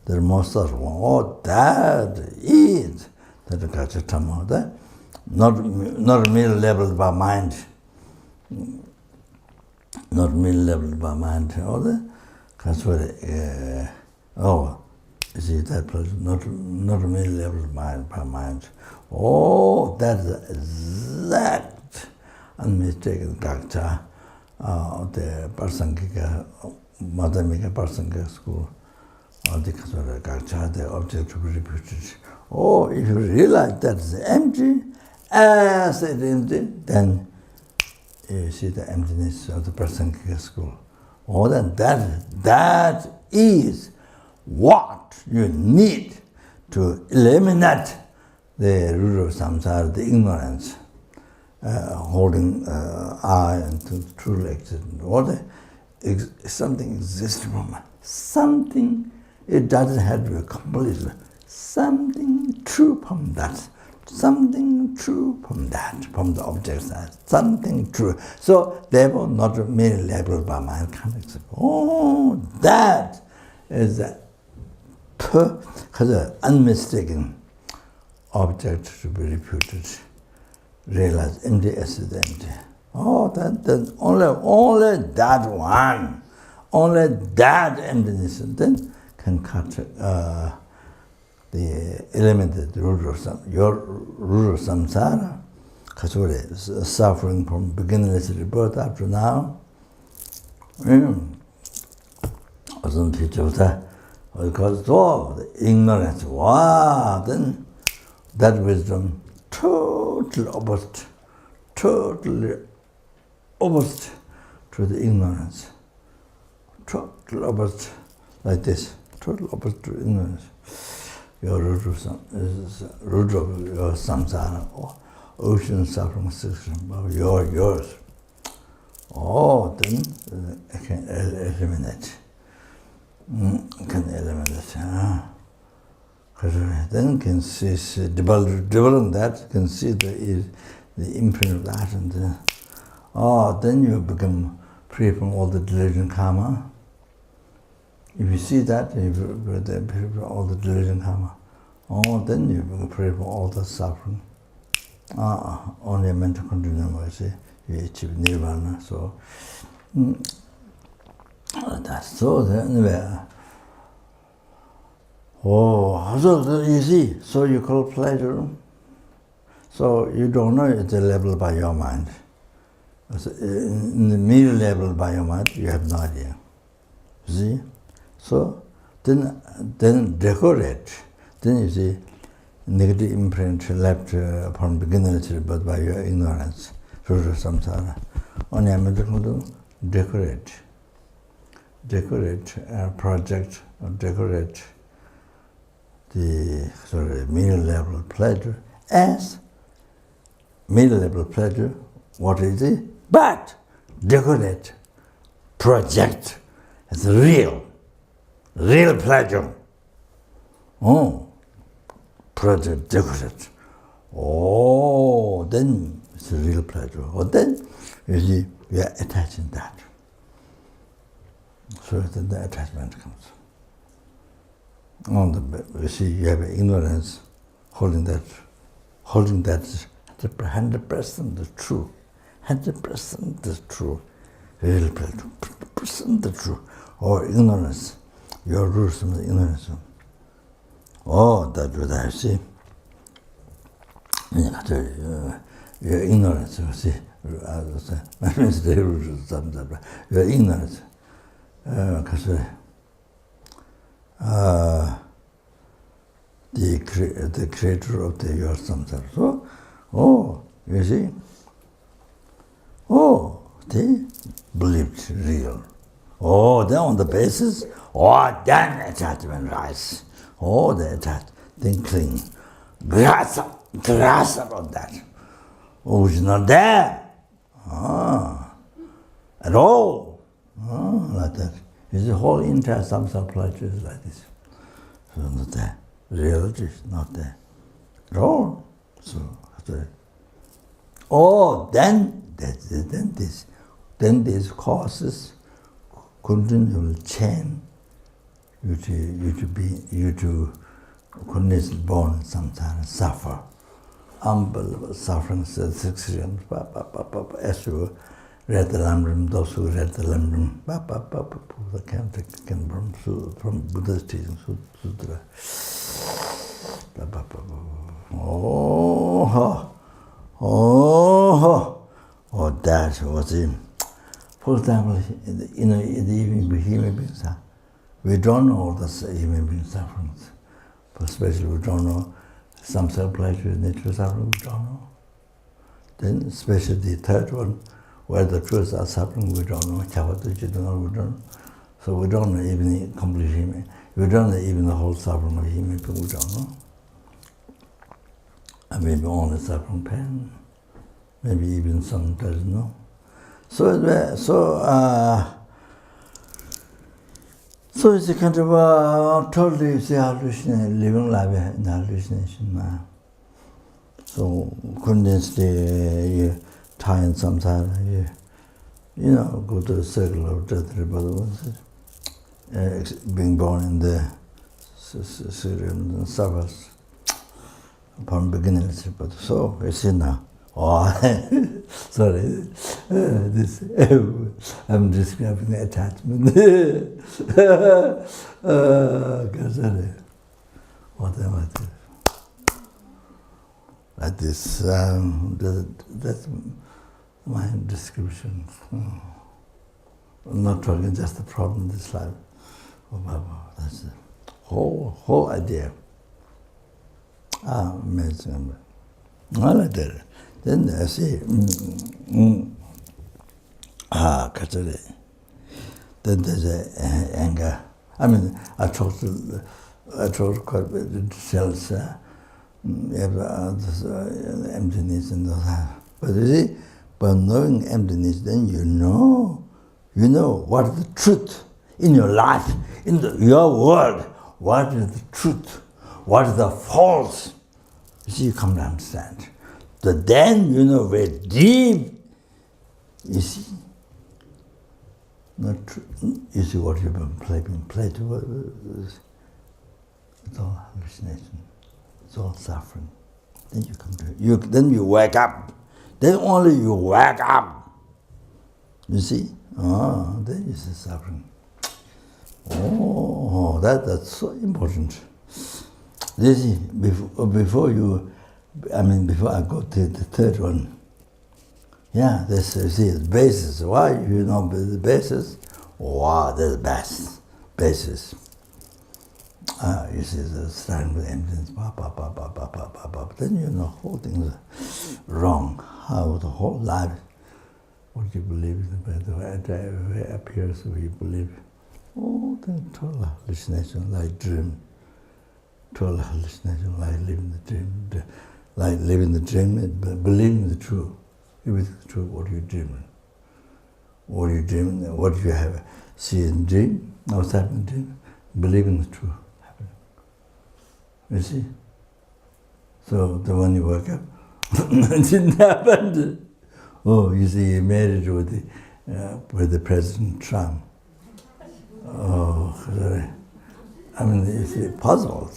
the most of oh, that is that Gachatama, that not merely leveled by mind, not merely leveled by mind, or the oh, you see that place, not merely leveled by mind. Oh, that's the exact unmistaken Gaccha, the Parsangika, Madhamika Parsangika school. Or the Gaccha, the object to be reputed. Oh, if you realize that is empty, as it is empty, then you see the emptiness of the Prasangika school. Oh, then that is what you need to eliminate the root of samsara, the ignorance, holding I and truly existent. Or something exists from something. It doesn't have to be completely something true from that, something true from that, from the object side, something true. So therefore, not merely labeled by mind can't accept. Oh, that is the unmistaken object to be reputed. Realize empty as is empty. Oh, then only that one, only that emptiness, then can cut the eliminated root of your root of samsara, suffering from beginningless rebirth up to now. Wasn't it of that? Because all the ignorance, wow, then that wisdom totally opposite to the ignorance, totally opposite, like this. Total opposite to ignorance. Your root of your samsara, or ocean suffering system, yours. Oh, then I can eliminate. Can eliminate. Then can see develop that, can see the infinite that, and then you become free from all the delusion karma. If you see that, if you all the delusion karma, then you become free from all the suffering. Only a mental continuum, I say, you achieve nirvana. So that's so. Anyway, so you see, so you call pleasure. So you don't know it's a level by your mind. In the mere level by your mind, you have no idea. See. So then decorate. Then you see negative imprint left upon beginner's but by your ignorance, root of samsara. Only I'm going to decorate, project, or decorate the middle level pleasure as middle level pleasure. What is it? But decorate, project as real pleasure. Oh, project decorate. Oh, then it's a real pleasure. Or then you see we are attaching that. So then the attachment comes. You see you have ignorance holding that 100% the true. 100% the true. Real pleasure. 100% the true. Or ignorance. Your roots of ignorance. Oh, that's what I see. Your ignorance, you see. Your ignorance. Because the creator of your samsara. So, you see. They believed real. Then on the basis, then attachment rise. The attachment, then cling. Grasp on that. It's not there. At all. Like that. It's the whole entire samsara pleasure is like this. So not there. Reality is not there. At all. So, then this causes continual chain. you to continuously born in samsara, suffer. Unbelievable suffering, succession, as you read the Lamrim, those who read the Lamrim, the can from Buddha's teaching, Sutra. Oh, that was it. For example, in the evening, human beings, we don't know the human being sufferings. Especially we don't know some self-pleasure, nature suffering, we don't know. Then, especially the third one, where the truths are suffering, we don't know. Chavata, we don't know. So we don't know even the complete human. We don't know even the whole suffering of human being, we don't know. And maybe only suffering pain. Maybe even some doesn't know. So it's a kind of totally hallucination, living life in hallucination. So condensely time samsara, go to the circle of death, being born in the suburbs from beginning. So you see now. Oh, sorry, I'm describing the attachment. Whatever. Like this, that's my description. I'm not talking just the problem in this life. That's the whole idea. Amazing. All I did. Then I say, then there's anger. I mean, I talked quite a bit of details, emptiness and all that. But you see, by knowing emptiness, then you know what is the truth in your life, in your world. What is the truth? What is the false? You see, you come to understand. So then very deep, you see, not true. You see what you've been played to. It's all hallucination. It's all suffering. Then you come to it. Then you wake up. Then only you wake up. You see? Then you see suffering. Oh, that's so important. You see, before I go to the third one, this is the basis. Why the basis? Wow, that's the basis. You see, starting with emptiness, then whole things are wrong. How the whole life, what you believe, the way it appears, the way you believe. Oh, then total hallucination, like dream. Total hallucination, like living the dream. Like living the dream, believing the truth. If it's true, what are you dreaming? What are you dreaming? What do you have? See in dream, outside in dream, believing the truth happening. You see? So the one you wake up, it didn't happen. Oh, you see, you married with the President Trump. Oh, sorry. I mean, you see, puzzle.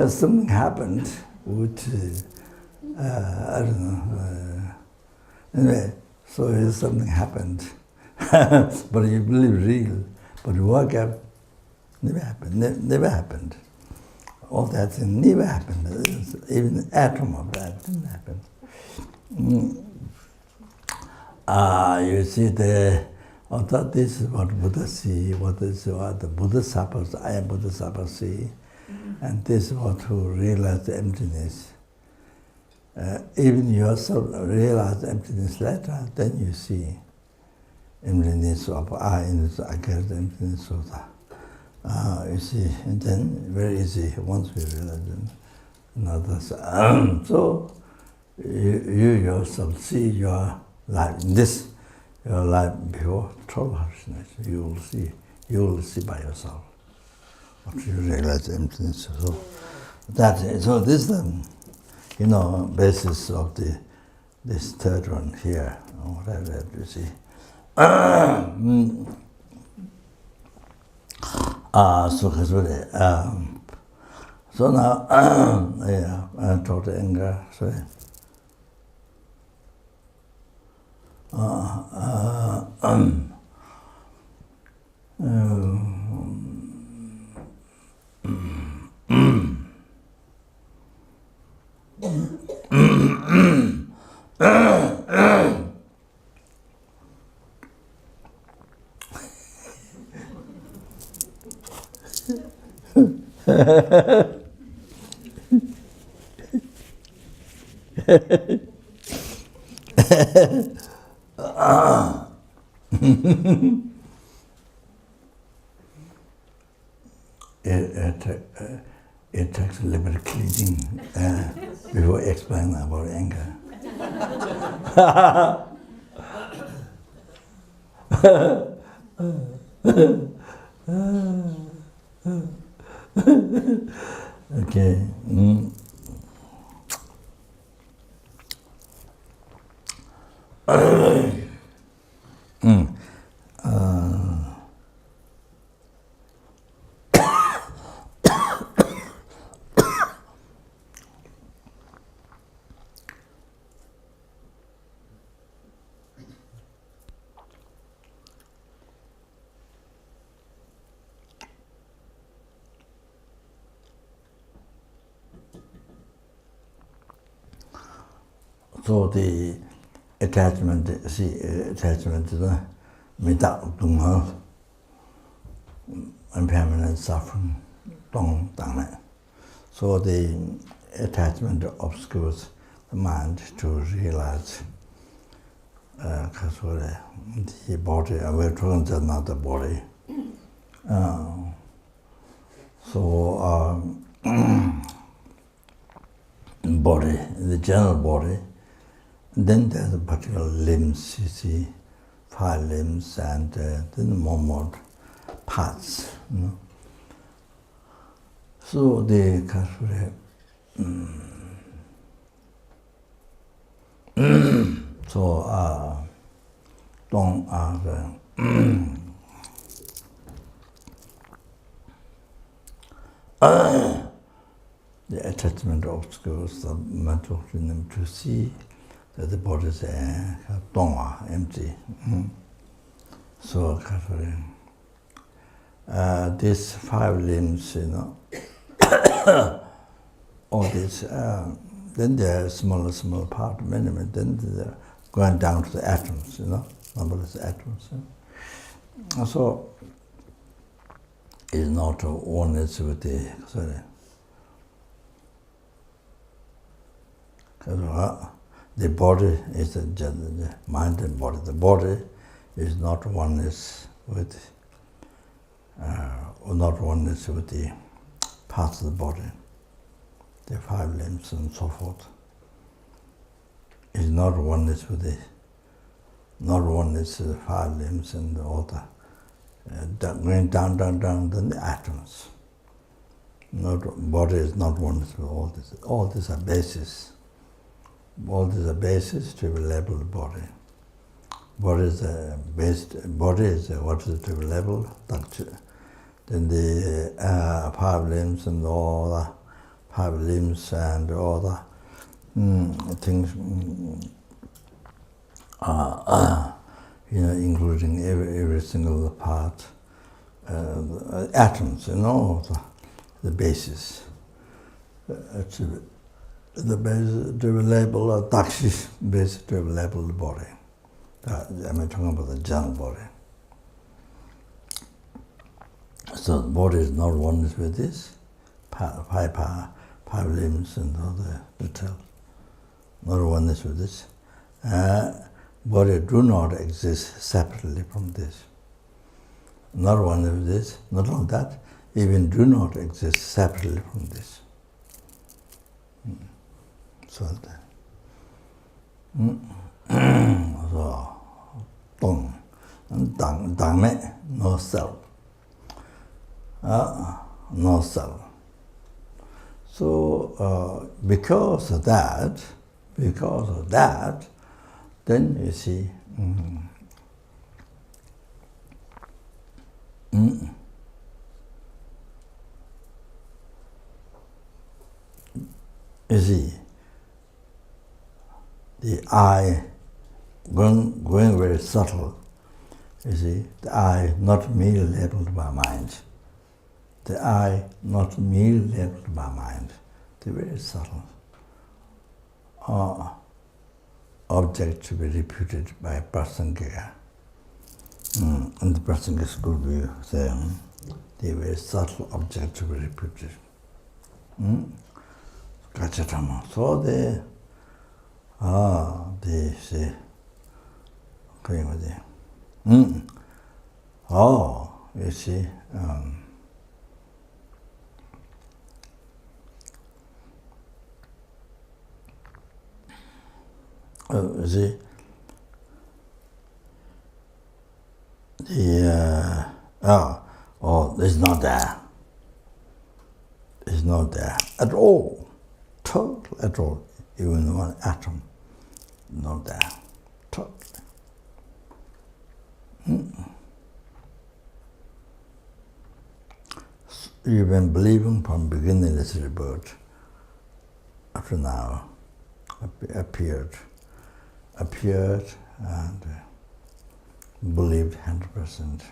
Something happened, which, I don't know. Anyway, so something happened. But you believe real. But you wake up, never happened. Never happened. All that thing never happened. Even an atom of that didn't happen. You see, this is what Buddha see, what the Bodhisattvas, I am Bodhisattva see. And this is what who realize the emptiness. Even yourself realize emptiness later, then you see emptiness of I, I get the emptiness of that. You see, and then very easy once we realize another. So you yourself see your life in this, your life before total hallucination. You will see by yourself. Once you realize emptiness, so this is the basis of this third one here. Whatever you see. So now, yeah, total anger, sorry. It takes a little bit of cleaning before explaining about anger. Okay. So the attachment to the mita impermanent suffering, so the attachment obscures the mind to realize the body, we're talking just not the body. Body, the general body, then there's a particular limbs, you see, 5 limbs, and then more parts. You know? So the the attachment obscures the mental freedom to see that the body is empty. So these 5 limbs, you know, all this, then there are smaller part, many, then they're going down to the atoms, you know, numberless atoms. So it's not oneness with the body is the mind and body. The body is not oneness with, the parts of the body, the 5 limbs and so forth. Is not oneness with the 5 limbs and all the going down, then the atoms. Body is not oneness with all this. All these are bases. All these are bases to be labeled body. Body is what is to be labeled? Then the 5 limbs and all the 5 limbs and all the things, including every single part, atoms, the basis. The base to be labeled, base to be labeled the body. I'm talking about the general body. So the body is not oneness with this, 5 limbs and all the details. Not oneness with this. Body do not exist separately from this. Not oneness with this, not only that, even do not exist separately from this. So no self. No self. So because of that, then you see You see, the I going very subtle. You see, the I not merely labeled by mind. The I not merely labeled by mind. They're very subtle. Object to be reputed by Prasangika. And the Prasangika school view say they're very subtle object to be reputed. Kachatama. So they say, you see, it's not there. It's not there at all. Total at all. Even one atom, not there. Totally. You've been believing from beginning this rebirth up to now, appeared and believed 100%.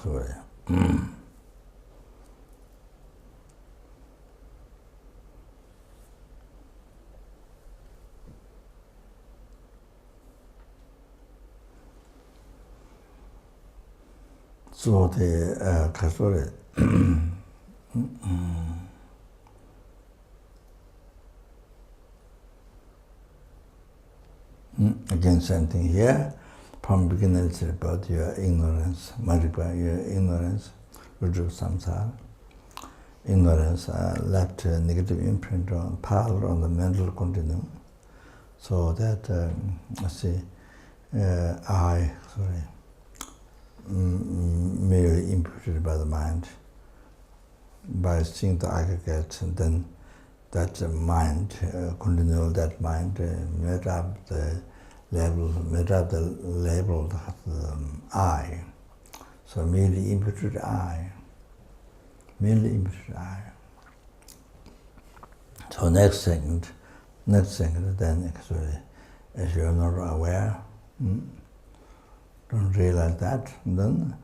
Sorry. So the Kasuri again, same thing here. From beginning, it's about your ignorance, multiply your ignorance, Rudra Samsara. Ignorance left a negative imprint on power on the mental continuum. So that, merely imputed by the mind, by seeing the aggregate, and then that mind, continual that mind made up the label I. So merely imputed I. So next second, then actually, as you're not aware, don't realize that, then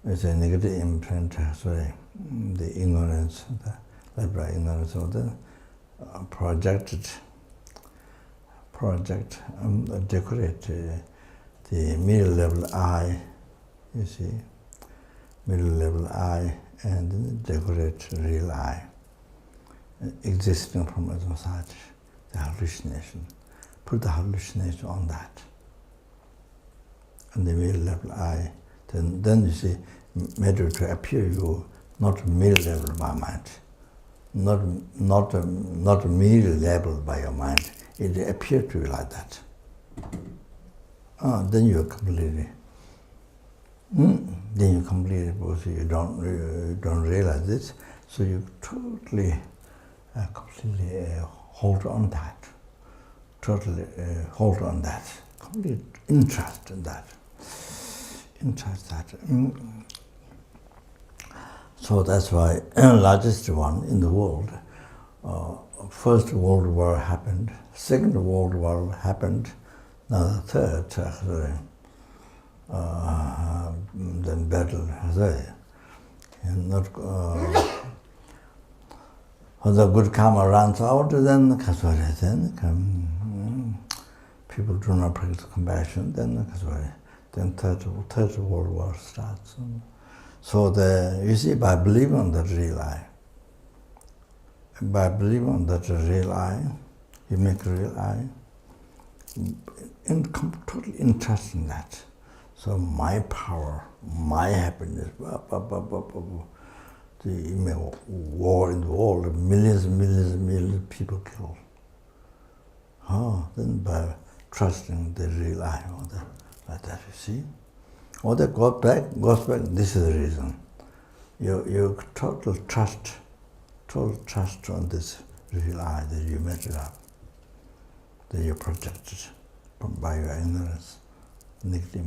it's a negative imprint, the ignorance, the liberal ignorance of the decorate the middle level I, you see, middle level I, and then decorate real I, existing from a society, the hallucination. Put the hallucination on that. And the middle level I, then you see, matter to appear you, not middle level by mind, not middle level by your mind. It appears to you like that. Then you're completely. Because you don't realize this, so you totally, completely hold on that. Complete interest in that. So that's why largest one in the world. First World War happened. Second World War happened. Now the third, then battle. When the good karma runs out, then people do not practice compassion. Then third World War starts. So you see, by believing on that real I, you make real I, totally interested in that. So my power, my happiness, the war in the world, millions of people killed. Then by trusting the real I, like that, you see. Or that goes back, this is the reason. You total trust on this real I that you made it up, that you protected by your ignorance, negative.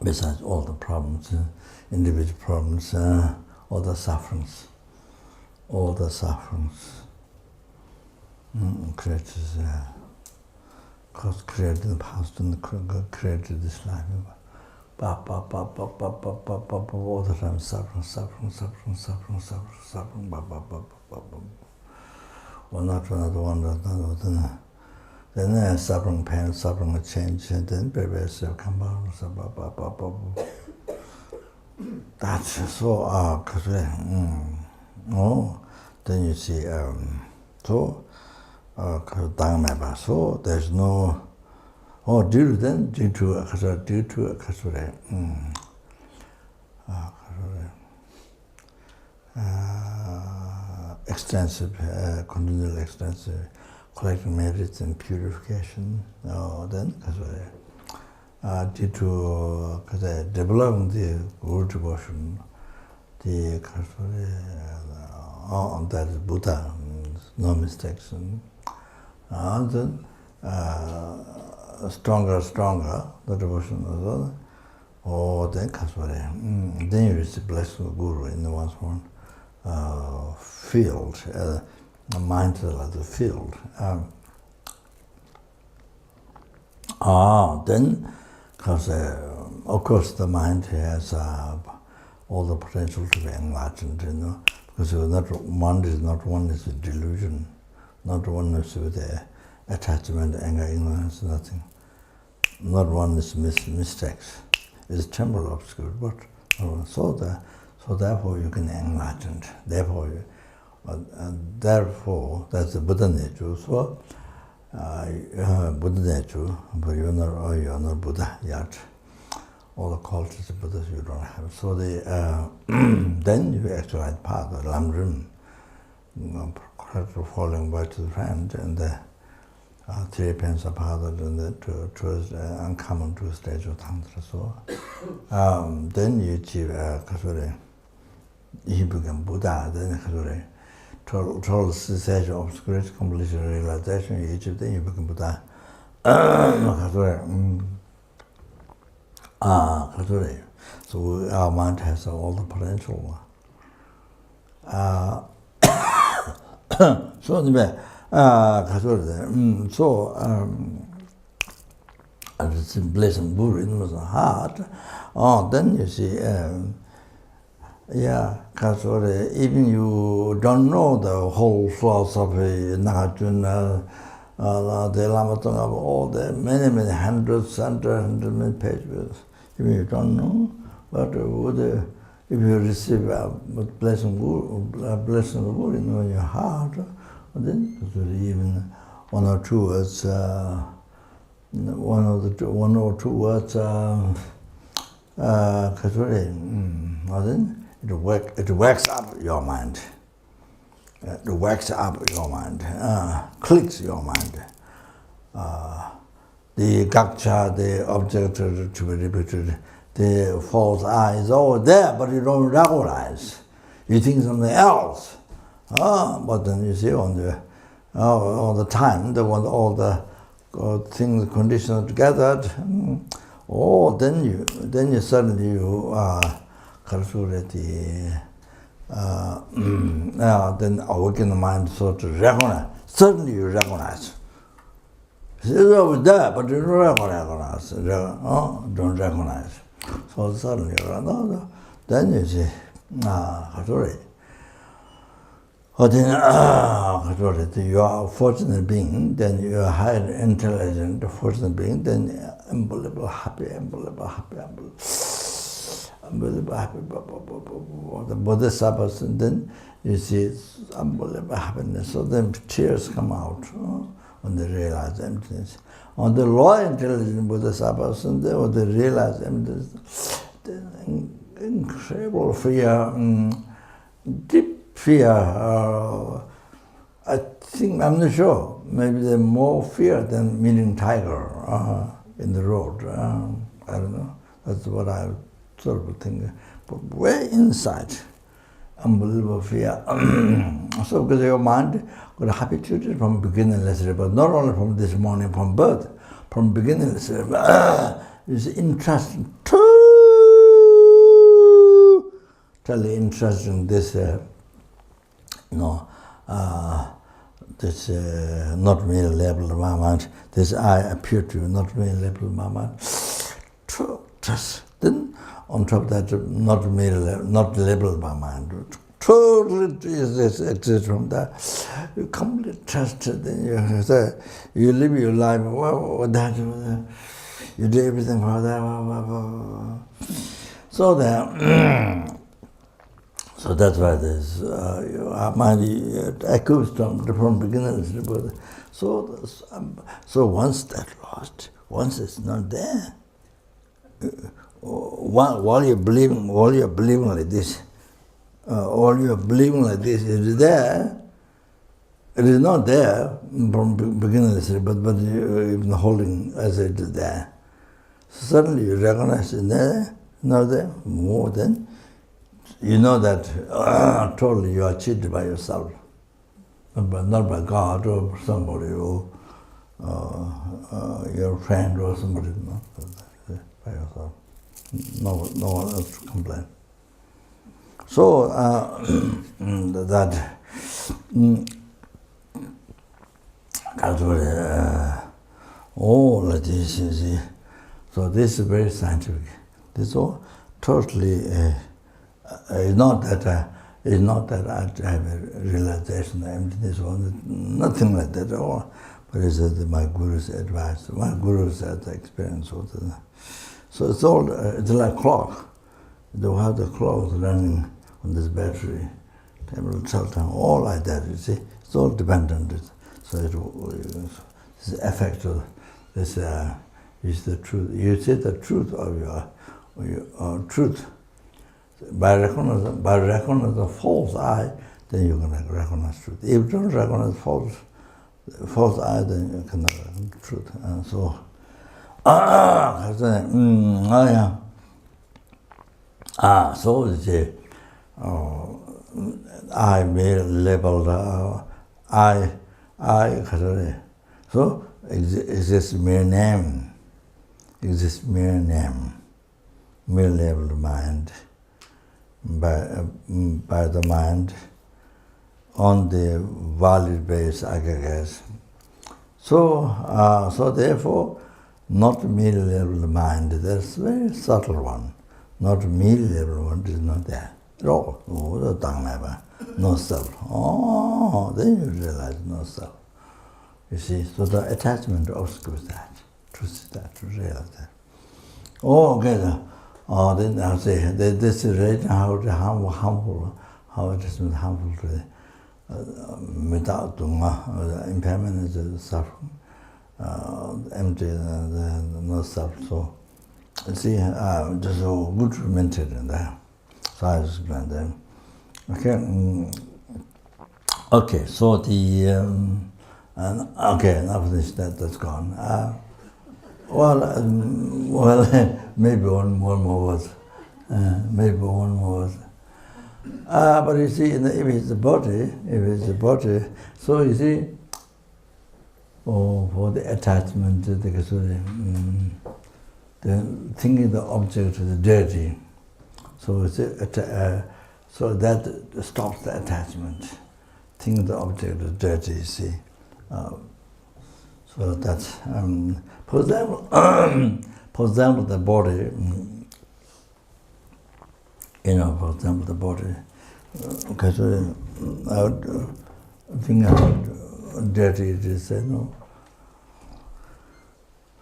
besides all the problems, individual problems, all the sufferings, creates, cause created in the past and created this life. All the time suffering. One after another. Then suffering, pain, suffering, change, and then baby come out. That's so then you see so so there's no due to extensive, continual extensive collecting merits and purification. Then due to developing the Guru devotion, the that is Buddha, no mistakes, and then stronger, the devotion as well. Then you receive blessing of Guru in the one's own field, mindful of the field. Then, because of course the mind has all the potential to be enlightened, because mind is not oneness with delusion, not oneness with attachment, anger, ignorance, nothing. Not oneness with mistakes. It's temporal obscure, but so therefore you can enlighten. Therefore, that's the Buddha nature. So Buddha nature, but you're not Buddha yet. All the qualities of Buddhas you don't have. So then you actualize path, the Lamrim, falling back to the friend, and the 3 pence apart, and towards uncommon to a stage of Tantra. So then you achieve you become Buddha, then total cessation of obscurity, completion, realization, you achieve, then you become Buddha. So our mind has all the potential. So it's in blessing Guru in the heart. Then you see, even you don't know the whole philosophy, Nagarjuna, the Lama Tsongkhapa, all the many hundreds many pages. Even you don't know, but if you receive blessing of Guru in your heart, then even one or two words, one or two words, then it wakes up your mind. It wakes up your mind, clicks your mind. The gakcha, the object to be repeated, the false eye is all there, but you don't recognize. You think something else. But then you see all the time, all the things, conditions together. Then you suddenly then awaken the mind so to recognize. Suddenly you recognize. It's over there, but you don't recognize. Don't recognize. So suddenly then you see, you are a fortunate being, then you are highly intelligent, fortunate being, then unbelievable happy. The Bodhisattvas, and then you see unbelievable happiness. So then tears come out when they realize emptiness. On the lower intelligent Bodhisattvas, and when they realize emptiness, then incredible fear, deep fear. I think, I'm not sure, maybe there's more fear than meeting tiger in the road. I don't know. That's what I sort of think. But way inside, unbelievable fear. So because your mind got habituated from beginning, but not only from this morning, from birth, from beginning, it's interest too totally interested in this, this not really labeled moment. This I appear to not really labeled moment. Just then, on top of that, not labeled by mind. Totally exists from that. You completely trust it. Then you live your life. What that? You do everything for that. So that. So that's why this mind echoes from beginners. So once that's lost, once it's not there, while you're believing like this, it is there. It is not there from beginners, but you've been holding as it is there. So suddenly you recognize it's there, not there, more than. You know that totally you are cheated by yourself, not by God or somebody or your friend or somebody, not by yourself. No one else to complain. So all of this, you see. So this is very scientific. This is all totally. It's not that I have a realization of emptiness or nothing like that at all. But it's my Guru's advice, my Guru's experience. So it's all, it's like clock. They have the clock running on this battery, all like that, you see. It's all dependent. So it's the effect of this is the truth. You see the truth of your truth. By recognizing the false I, then you're going to recognize truth. If you don't recognize false I, then you cannot recognize truth. And so, so you see, I may labeled I, so exists mere name, mere labeled mind. By the mind on the valid base aggregates. So therefore, not merely labeled mind, that's a very subtle one. Not merely labeled one is not there at all. No self. Oh, then you realize no self. You see, so the attachment obscures that, to see that, to realize that. Oh, okay. Then I'll say this is right how harmful, how it is harmful to the without the impairment is suffering, empty, no self. So you see, just so good mentioned in there. So I just explained that. Okay. So the okay, enough of this. That's gone. Well, maybe one more was, but you see, if it's the body, so you see, for the attachment, the thinking the object is dirty, so so that stops the attachment. Thinking the object is dirty, you see. So that's, for example, the body, for example, the body, okay, so I would think how dirty it is, no?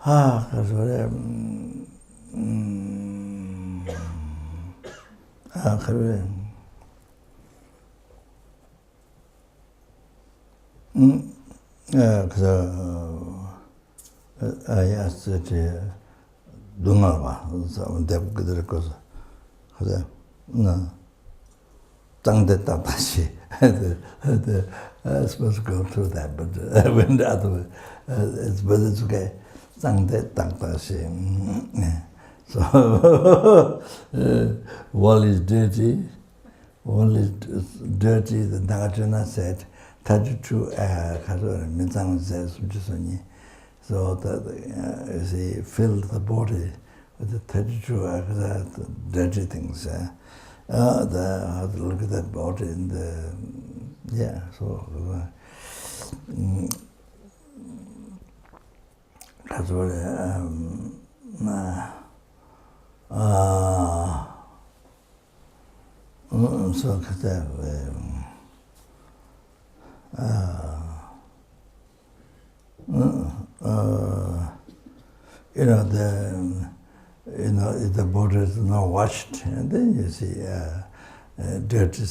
I asked that Dungalwa, Deb Gudrikos, no, Tangde Tapashi. I supposed to go through that, but I went the other way. But it's okay. Tangde Tapashi. So, wall is dirty. The Nagarjuna said, 32 Minzang says, so that you see, filled the body with the 32 dirty things. I have to look at that body in the, yeah, so that's what so if the body is not washed, and then you see dirty,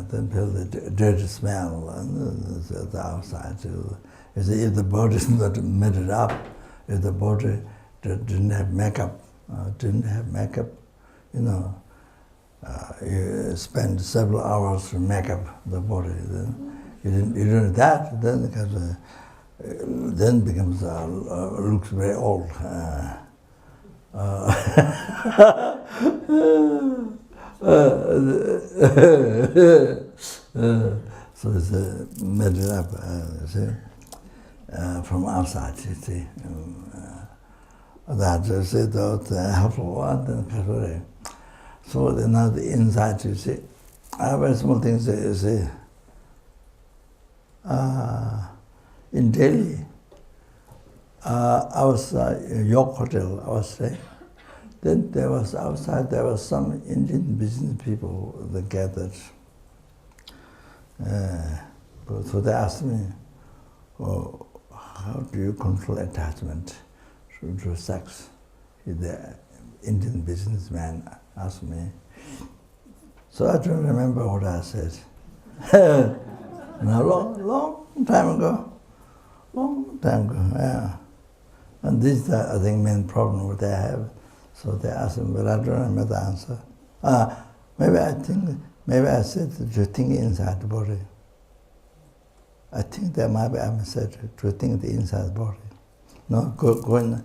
then feel the dirty smell and the outside. You see, if the body is not made up, if the body didn't have makeup, you spend several hours to make up the body. Then you don't that, then because then becomes looks very old. So it's made it up, from outside, you see. That is it, the helpful one. So now the inside, you see, very small things, you see. In Delhi, I was York Hotel, I was staying. Then there was outside, there was some Indian business people that gathered. So they asked me, oh, how do you control attachment to sex? The Indian businessman asked me. So I don't remember what I said. Now, long time ago, yeah. And this is, I think, main problem what they have. So they asked me, but I don't remember the answer. Maybe I said, do you think inside the body? I think that maybe I said, do you think the inside body? No, go in,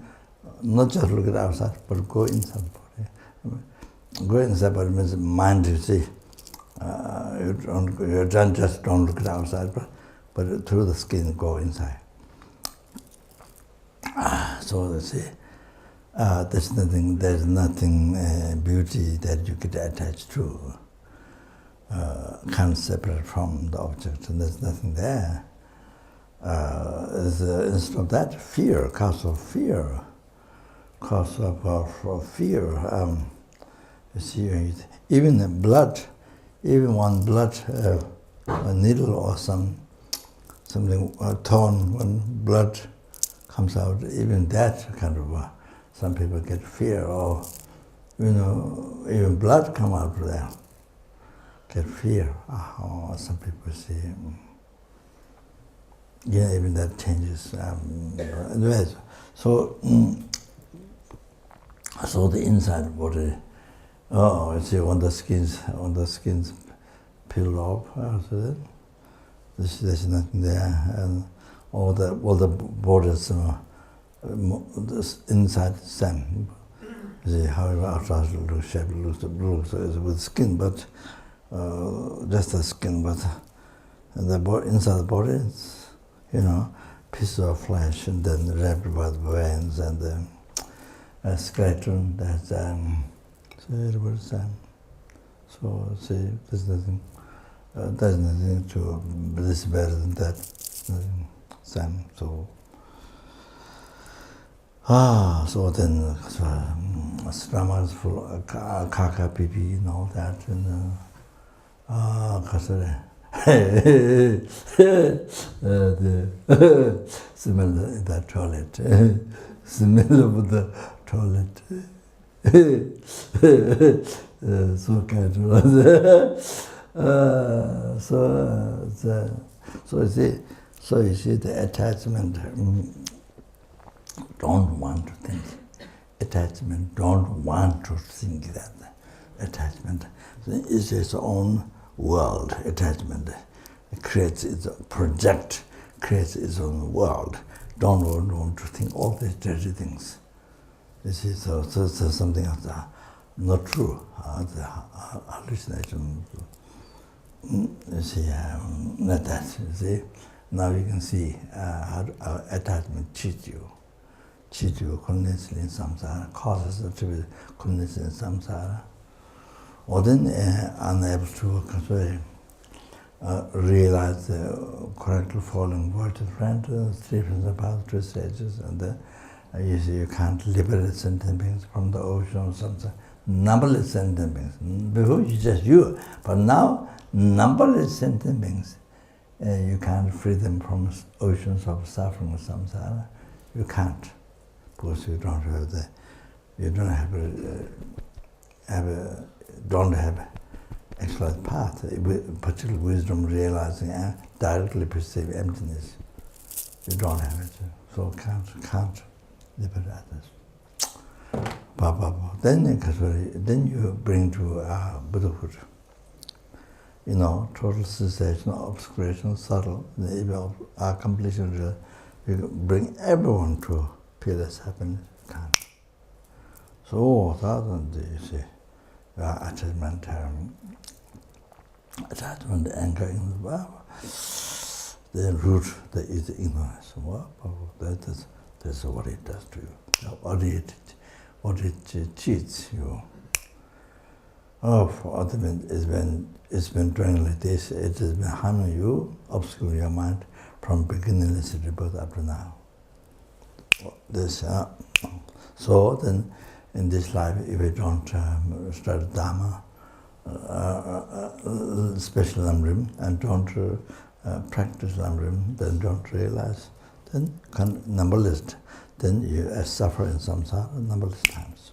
not just look at outside, but go inside the body. Go inside the body means mind, you see. You just don't look at outside, but through the skin, go inside. So they say, there's nothing beauty that you could attach to. Can't separate from the object, and there's nothing there. Instead of that, fear, cause of fear. You see, even the blood, even one blood, a needle or something torn, when blood comes out, even that kind of, some people get fear, or, even blood come out there, get fear. Or some people see, even that changes. Anyways, so the inside body, you see, when the skin's peeled off, so there's nothing there, and all the borders, this inside the same. You see, however outside shape looks with skin, but just the skin, but inside the body, it's, piece of flesh, and then wrapped by the veins and the skeleton. That's so see, there's nothing to this better than that. Sam. So so then stomach is full of caca, pee pee, and all that, and the smell of the toilet, smell of the toilet. So kind of so you see the attachment. Don't want to think. Attachment don't want to think that. Attachment is its own world. Attachment creates its own world. Don't want to think all these dirty things. You see, so something else not true. The hallucination. You see, not that. You see, now you can see how attachment cheats you, continuously in samsara, causes it to be continuously in samsara. or then unable to realize the correctly falling vertical trend, 3 principles, 2 stages, and you see you can't liberate sentient beings from the ocean of samsara. Numberless sentient beings. Before you just you, but now numberless sentient beings. You can't free them from oceans of suffering, samsara. You can't, because you don't have the, you don't have actual path, particular wisdom realizing and directly perceive emptiness. You don't have it, so can't liberate others. Then you bring to Buddhahood. You know, total cessation, obscuration, subtle, even completion. You bring everyone to peerless happiness. You can't. So that you see, attachment, anger, the root that is ignorance. That's what it does to you. What it cheats you. It's been doing like this. It has been harming you, obscuring your mind from beginningless rebirth up to now. So then, in this life, if you don't study Dharma, special Lamrim, and don't practice Lamrim, then don't realize, then numberless, then you suffer in samsara numberless times.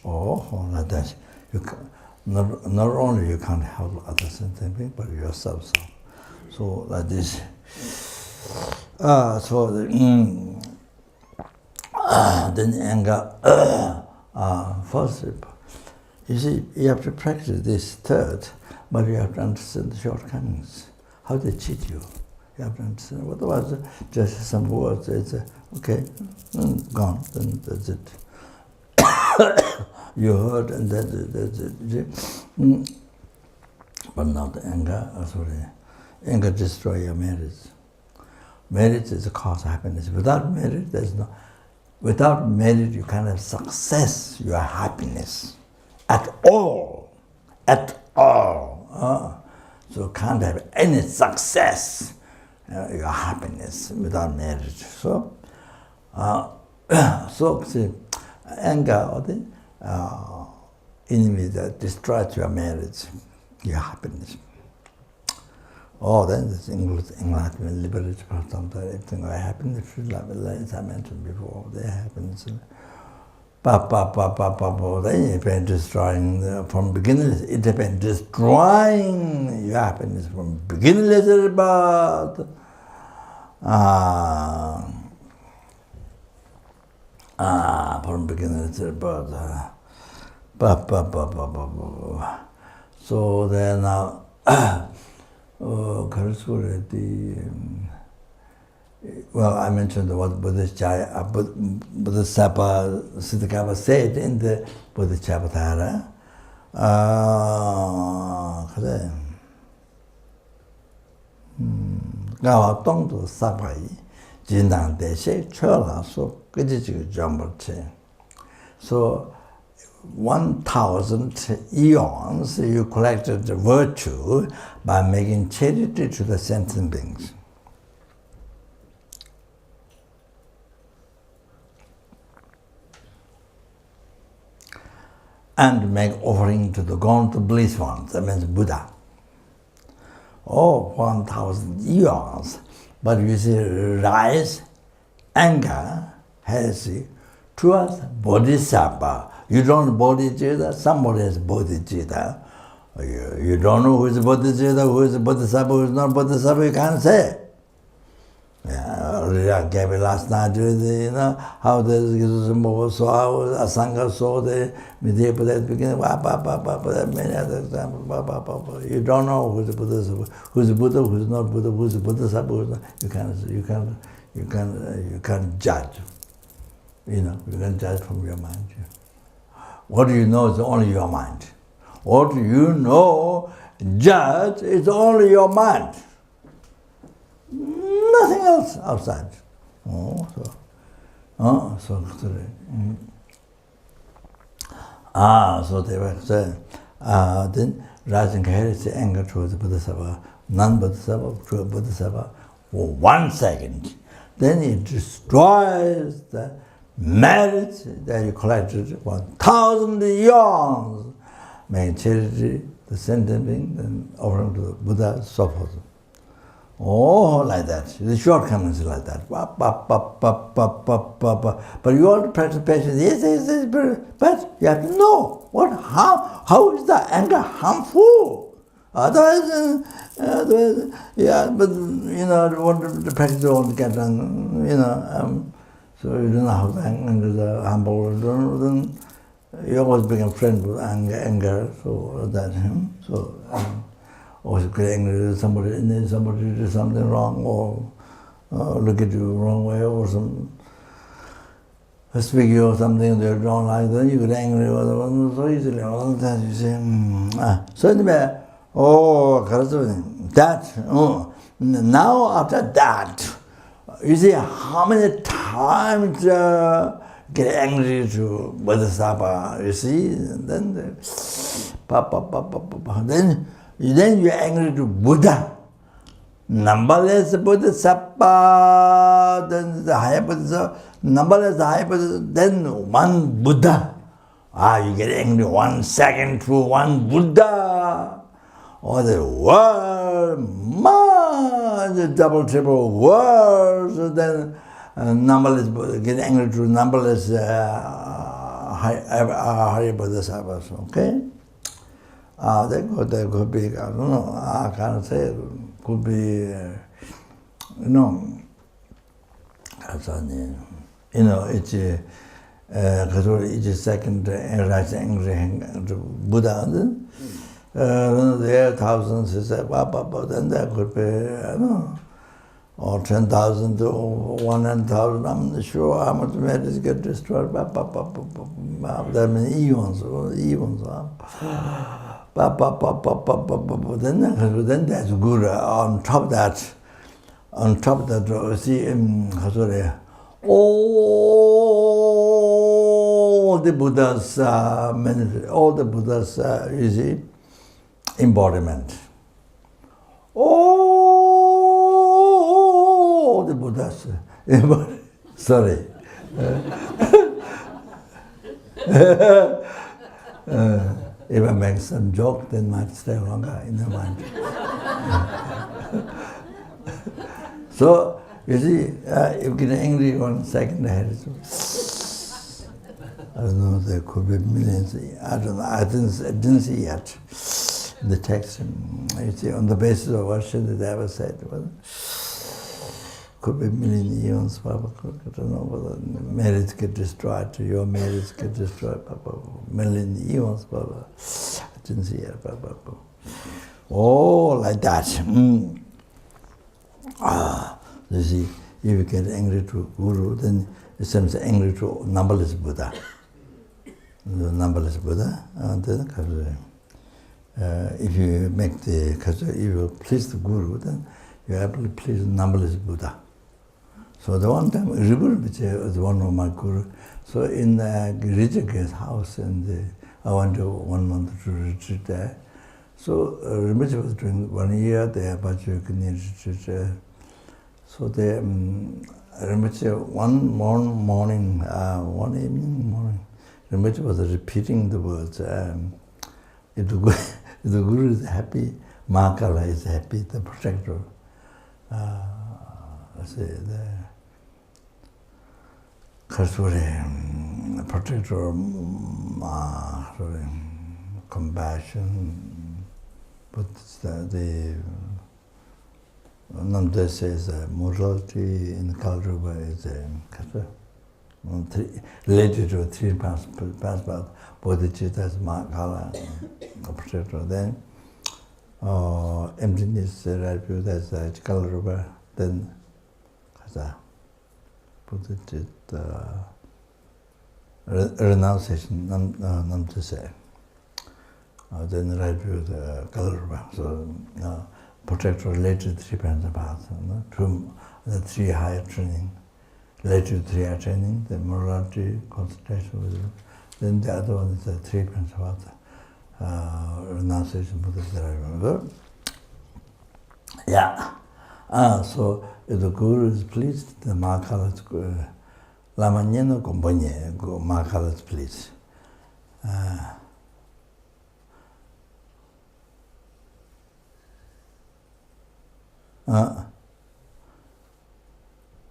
Or like that, you not only you can't help others sentient beings, but yourself. So like this. Then anger. First, you see, you have to practice this third, but you have to understand the shortcomings, how they cheat you. You have to understand. Otherwise, just some words, it's okay, gone, then that's it. You heard, and that's it. But now the anger destroys your marriage. Marriage is the cause of happiness. Without marriage, without marriage, you can't have success, your happiness. At all. So you can't have any success, your happiness, without marriage. So see, anger or the enemy that destroys your marriage, your happiness. Then this includes enlightenment, liberation, everything. Happiness, as I mentioned before, their happiness. Then it been destroying from beginningless. It has been destroying your happiness from beginningless rebirth. From beginningless rebirth. So then now. Well, I mentioned what Bodhisattva Siddhakapa said in the Bodhisattva. Gawa Tongdo Sabai, Jindang Deshe, Chola, so Gajiju Jamboche. So 1,000 eons you collected the virtue by making charity to the sentient beings. And make offering to the gone to bliss ones, that means Buddha. 1,000 eons. But you see, rise, anger, heresy, towards Bodhisattva. You don't Bodhicitta, somebody is Bodhicitta. You don't know who is Bodhicitta, who is Bodhisattva, who is not Bodhisattva, you can't say. I gave it last night, how the Asanga saw the Medieval at the beginning, many other examples, you don't know who's the Buddha, who's not Buddha, who's the Bodhisattva, who's not. You can't judge. You can judge from your mind. What you know is only your mind. What you know, judge, is only your mind. Nothing else outside. So they were saying, Then Rajan carries the anger towards the Bodhisattva, non-Bodhisattva, true Bodhisattva, for 1 second. Then it destroys the merit that you collected 1,000 years. Make charity, the sentient being, then offering to the Buddha, so forth. Oh, like that. The shortcomings like that. But you want to practice patience. Yes, but you have to know how is the anger harmful. Otherwise, yeah, but want to practice all to get done, so you don't know how the anger is harmful. Then you always become friends with anger, so that always get angry with somebody did something wrong, or look at you the wrong way, or speak you or something they don't like, then you get angry with them so easily. All the time you say, so anyway, now after that, you see how many times get angry to Bodhisattva, you see, then then you're angry to Buddha. Numberless Bodhisattva, then the higher Bodhisattva, numberless higher Bodhisattva, then one Buddha. You get angry 1 second to one Buddha. Or the world, the double, triple words, then numberless, get angry to numberless higher Bodhisattvas, okay? That could be, I don't know, I can't say, it could be, it's each second angry to Buddha, there are thousands, then there could be, or 10,000 or 100,000, I'm not sure how much matters get destroyed, there are many eons. Then there's Guru on top of that, see, all the Buddha's all the Buddha's, you see, embodiment. All the Buddha's embodiment. Sorry. If I make some joke, then might stay longer in the mind. So, you see, if you get angry 1 second ahead, I don't know, there could be millions. I don't know, I didn't see yet in the text. You see, on the basis of what Shantideva said, could be million eons, I don't know whether merits get destroyed, your merits get destroyed, million eons, I didn't see it. Oh, like that. You see, if you get angry to Guru, then it seems angry to numberless Buddha. The numberless Buddha, and then if you make if you please the Guru, then you have to please numberless Buddha. So the one time, Rinpoche was one of my Guru. So in Rijike's house, and I went to 1 month to retreat there. So Rinpoche was doing 1 year there, but you can retreat. So the Rinpoche one evening morning, Rinpoche was repeating the words. If the Guru is happy, Mahakala is happy, the protector. The protector, compassion, but the Namda says morality in Kalruba is related to 3 past bodhicitta, Mahakala, protector. Then emptiness, right view, that's Kalruba. Then bodhicitta, renunciation, Namda say. Then right view, the Kalruba. So protector related to 3 paths, the 3 higher training, related to 3 higher training, the morality, concentration, wisdom. Then the other one is the 3 paths, renunciation Buddha, I remember. Yeah. So if the Guru is pleased, the Mahakala is Lama Nyeno Kumbanye, Mahakala is pleased.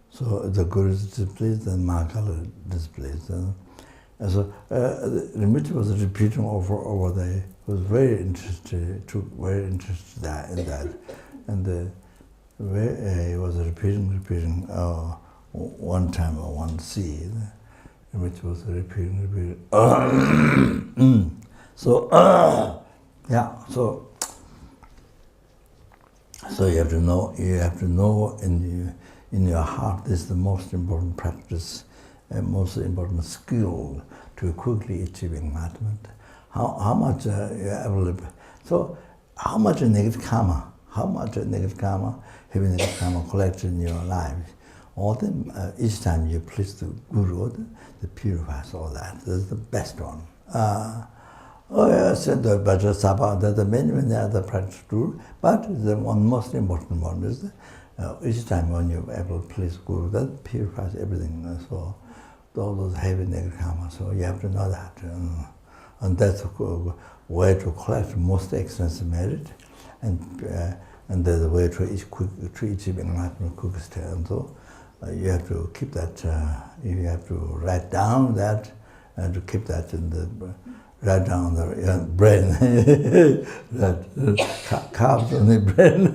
So if the Guru is displeased, then Mahakala is displeased. And so Rinpoche was repeating over there. He was very interested in that. And he was repeating one time or one seed, which was repeating. So yeah, so you have to know in your heart. This is the most important practice and most important skill to quickly achieve enlightenment. How much you available? So how much negative karma? Heavy negative karma collected in your life? All them, each time you please the Guru, that purifies all that. That's the best one. I said the Bhaja Sabha, there are many other practices too, but the one most important one is each time when you're able to please Guru, that purifies everything. So all those heavy negative karma. So you have to know that. And that's a way to collect most extensive merit. And there's a way to achieve enlightenment quickest. And so you have to keep that, you have to write down that, and to keep that in the, write down the brain, that carved on the brain.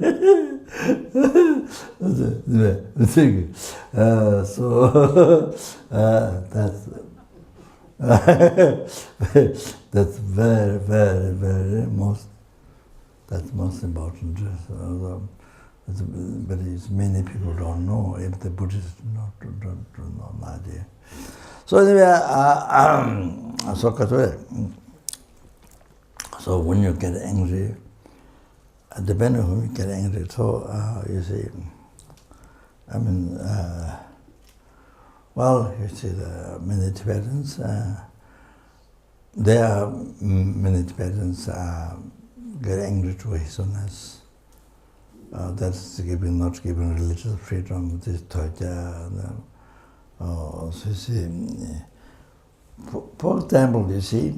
That's very, very, very that's most important. But many people don't know, if the Buddhists don't know the idea. So anyway, so when you get angry, depending on whom you get angry, so you see, I mean, well, you see the many Tibetans, many Tibetans get angry to his holiness. That's not giving religious freedom, this torture. So you see, for example, you see,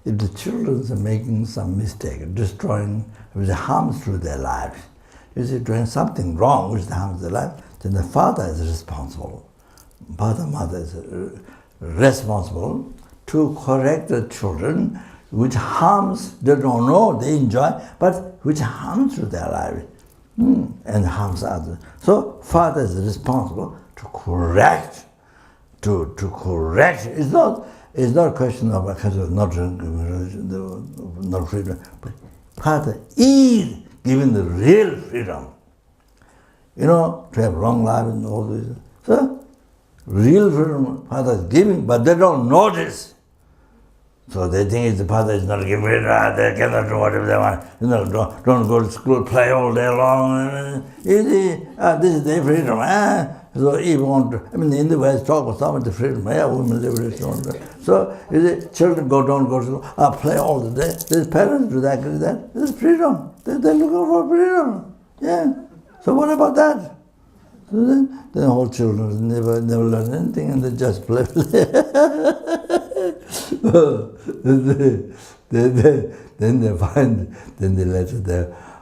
if the children are making some mistake, destroying, which harms to their lives, you see, doing something wrong which harms their life, then the father is responsible. Father, mother is responsible to correct the children which harms, they don't know, they enjoy, but which harms to their life and harms others. So father is responsible to correct, to correct. It's not a question of not freedom, but father is giving the real freedom. You know, to have long life and all this. So real freedom father is giving, but they don't notice. So they think the father is not giving freedom, they cannot do whatever they want. You know, don't go to school, play all day long. This is their freedom. So if you want to, I mean, in the West, talk about some of the freedom, women liberation. So you see, children don't go to school, play all the day. These parents do that. This is freedom. They're looking for freedom. Yeah. So what about that? So then the whole children never learn anything, and they just play. Then they find,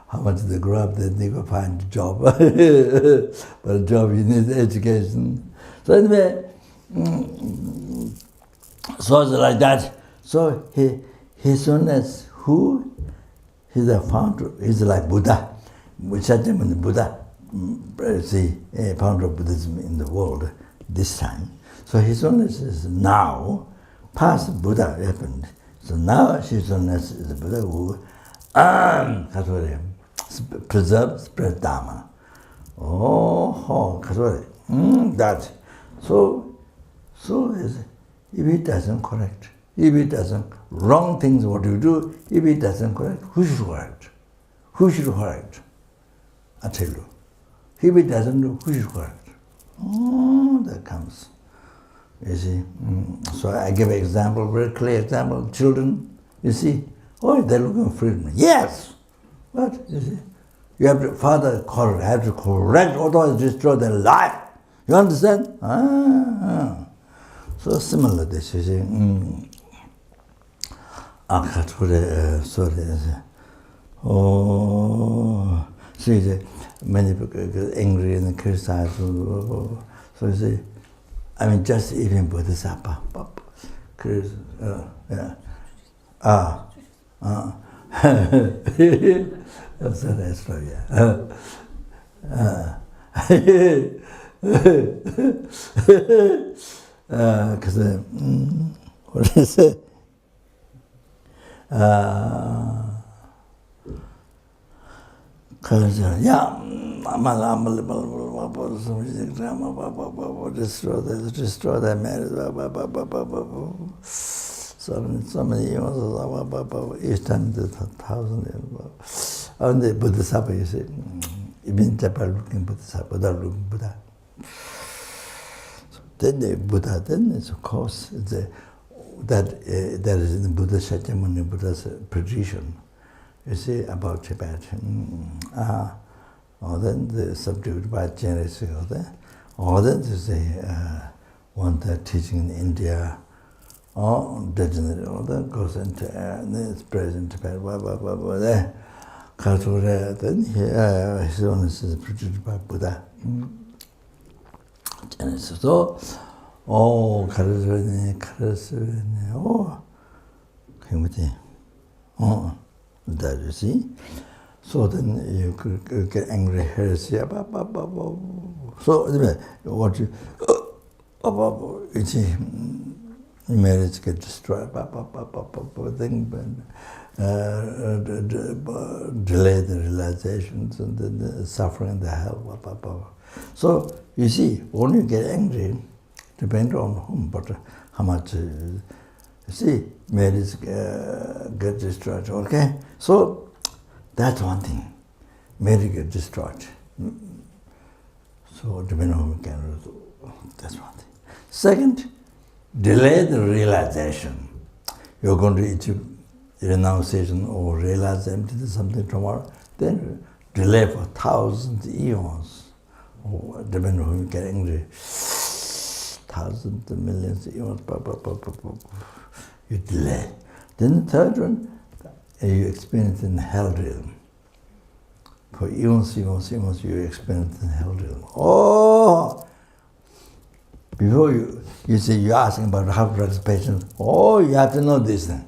how much they grow up, they never find a job. But a job, you need education. So anyway, so it's like that. So his Holiness, who? He's a founder, he's like Buddha. Shakyamuni Buddha, founder of Buddhism in the world this time. So His Holiness is now, past Buddha happened. So now His Holiness is the Buddha who preserve, spread Dharma. That. So if he doesn't correct, if he doesn't, wrong things what you do, if he doesn't correct, who should correct? Who should correct? I tell you. If he doesn't do, who should correct? That comes. You see. So I give an example, very clear example. Children, you see, Oh, they're looking for freedom. Yes! But, you see, you have to, Father have to correct, otherwise destroy their life. You understand? So similar this, you see. Oh, see, many people get angry and criticize. So you see, I mean, just even Bodhisattva. Yeah. That's a nice story, yeah. Because, what is it? Yeah, destroy that marriage, so many years, each time the 1,000 years. And the Bodhisattva, you say, even Japan looking Bodhisattva, Buddha looking Buddha. So then the Buddha, then it's of course, that is in the Buddha Shakyamuni Buddha's tradition. You see about Tibet. Or then the subdued by Chinese, or then to say one that teaching in India, or degenerate, or that goes into and then it's present Tibet, there. Katura, then his illness is produced by Buddha. Genesis. So, oh, oh, that you see. So then you could get angry, heresy. So what you see, marriage get destroyed. Delay the realizations and the suffering, the hell. So you see, when you get angry, depends on whom, but how much. You see, marriage get destroyed. Okay, so. That's one thing. Marriage get destroyed. So depending on who can do. That's one thing. Second, delay the realization. You're going to achieve renunciation or realize emptiness something tomorrow, then delay for thousands of eons. Or depending on who you get angry. Thousands and millions of eons. You delay. Then the third one, you experience in the hell realm. For eons, you experience in the hell realm. Oh! Before you say you're asking about how to practice patience. Oh, you have to know this thing.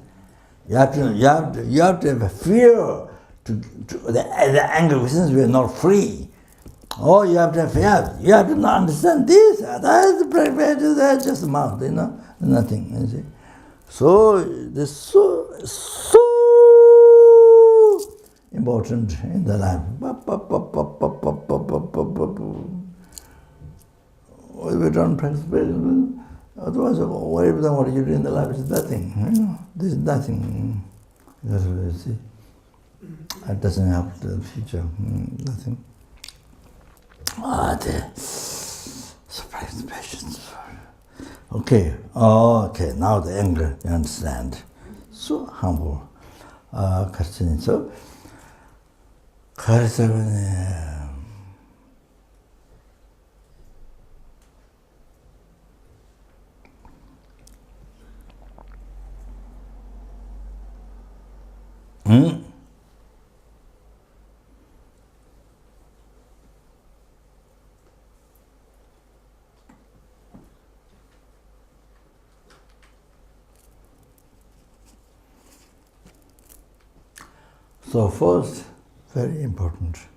You have to have a fear to the anger since we are not free. Oh, you have to have fear. You have to not understand this. That is the practice. That's just a mouth, nothing. You see. So this so important in the life. We don't practice patience. Otherwise, whatever what you do in the life is nothing. This is nothing. That's what you see. It doesn't help the future. Nothing. So practice patience. Okay. Okay. Now the anger. You understand? So humble. So. So first, very important,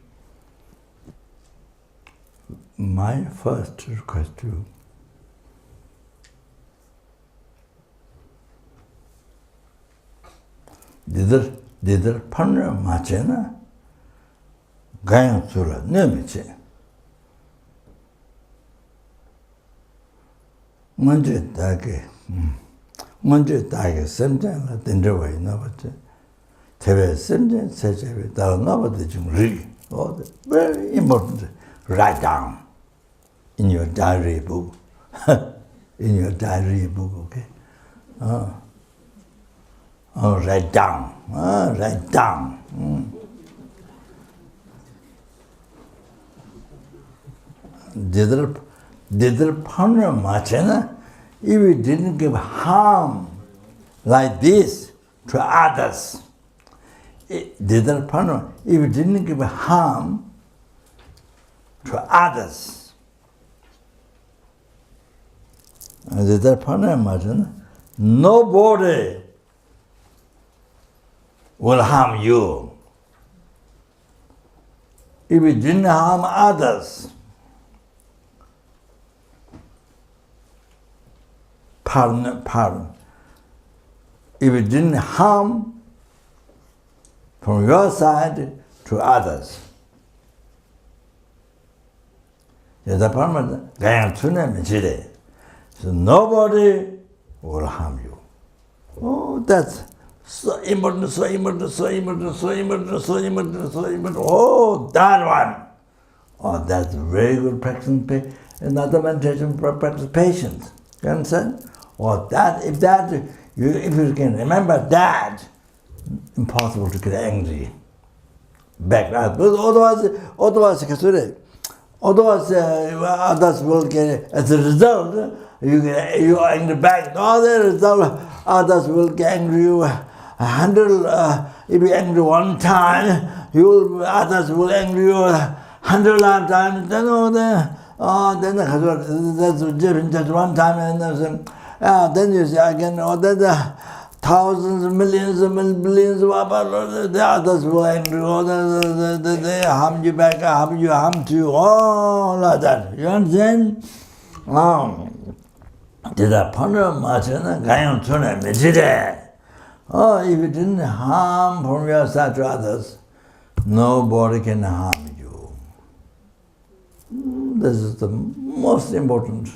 my first request to you, dider panra machena gayang sura nemiche manje dage semjan la dendrawai na bache tebe semjan sechebe da na bade jung ri. Very important. Write down in your diary book. In your diary book, okay? write down. Write down. Didar Panya Machana, if we didn't give harm like this to others, Didar Panya, if we didn't give harm to others, Didar Panya Machana, nobody will harm you. If we didn't harm others, pardon. If it didn't harm from your side to others, so nobody will harm you. Oh, that's so important, so important, so important, so important, so important, so important. Oh, that one. Oh, that's very good practice. Another meditation practice patience. You understand? Or that, if you can remember that, impossible to get angry back. Otherwise, others will get, as a result, you are angry back. All the result, others will get angry. You handle, if you angry one time, others will angry you 100 times. Then that's just one time, and then you see again, there's thousands, millions, billions of the others will angry, they harm you back, harm you, all like that. You understand? Did I ponder much? If you didn't harm from your side to others, nobody can harm you. This is the most important.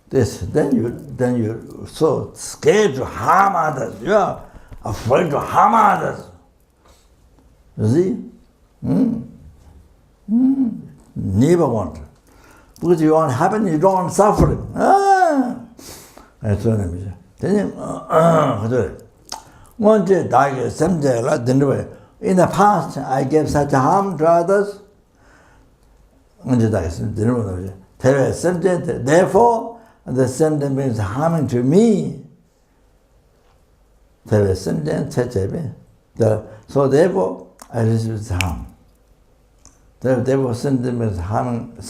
Then you're so scared to harm others. You are afraid to harm others. You see? Never want. Because you want happiness, you don't want suffering. That's what I mean. In the past, I gave such harm to others. Therefore, the sentence means harming to me. So therefore, I receive harm. Therefore, sentence means harming to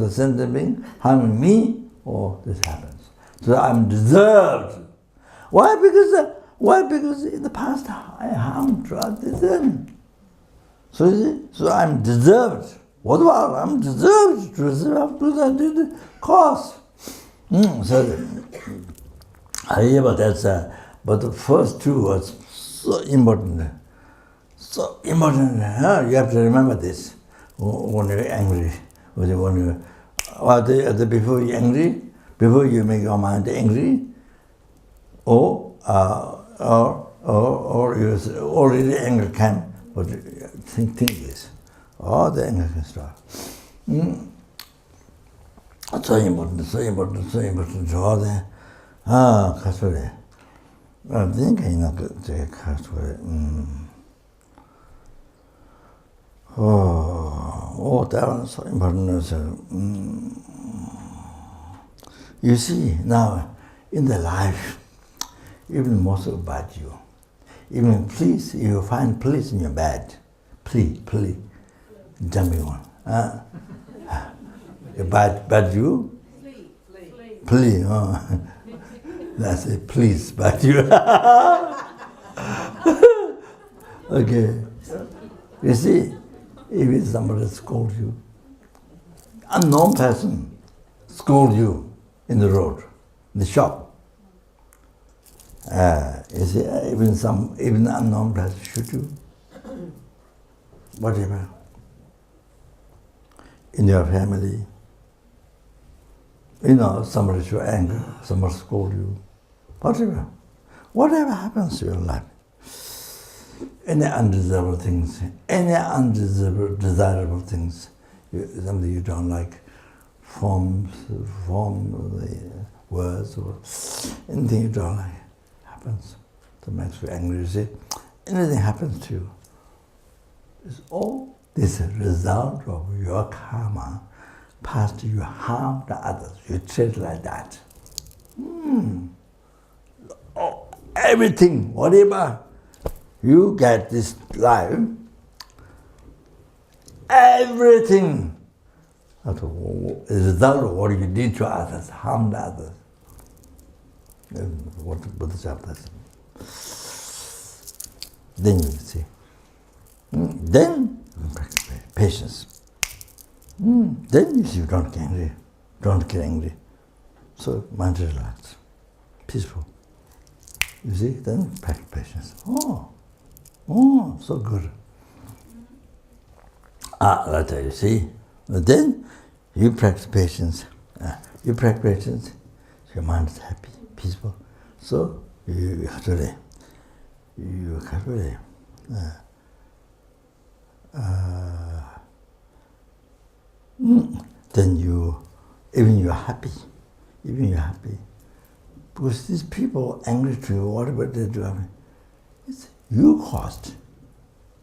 the sentence being harming me, or this happens. So I'm deserved. Why? Because in the past I harmed to others. So I'm deserved. What about? I'm deserved to receive after the cause. So but the first two was so important. So important. You have to remember this when you're angry. Before you're angry, before you make your mind angry, or you already anger can, but think this. All the anger can start. So important. So all the kasure. I think I know the kasure. Oh, that was so important. You see, now, in the life, even most about you, even please, you find please in your bed. Please, jumping one. But you? Please. That's it, please, but you. Okay. You see, if somebody scolds you, unknown person scolds you in the road, in the shop. You see, even unknown person shoot you. Whatever. In your family, somebody show anger, somebody scold you, whatever happens to your life. Any undesirable things, desirable things, something you don't like, form the words, or anything you don't like, happens. that makes you angry. You see, anything happens to you, it's all this result of your karma. Past, you harm the others, you treat like that. Oh, everything, whatever you get this life, everything as a result of what you did to others, harmed others. What the Buddha says. Then you see. Then patience. Then you see you don't get angry. Don't get angry. So mind relaxed, peaceful. You see, then practice patience. Oh, so good. That's how you see. But then you practice patience. You practice patience, your mind is happy, peaceful. So you have to then even you're happy. Because these people angry to you, whatever they do, it's you caused.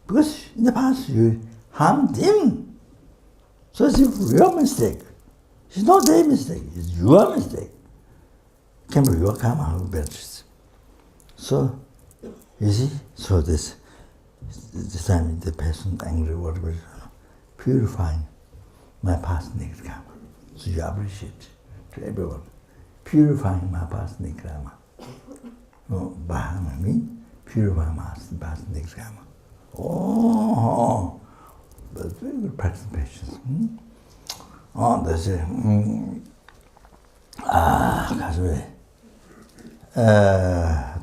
Because in the past you harmed him. So it's your mistake. It's not their mistake, it's your mistake. It can be your karma who benefits. So, you see, so this time the person angry, whatever, purifying my past negative karma. So you appreciate to everyone. Purifying my past negative karma. No, Bahama me, purifying my past negative karma. Oh, but very good practice of patience. Oh, that's it. Kasure.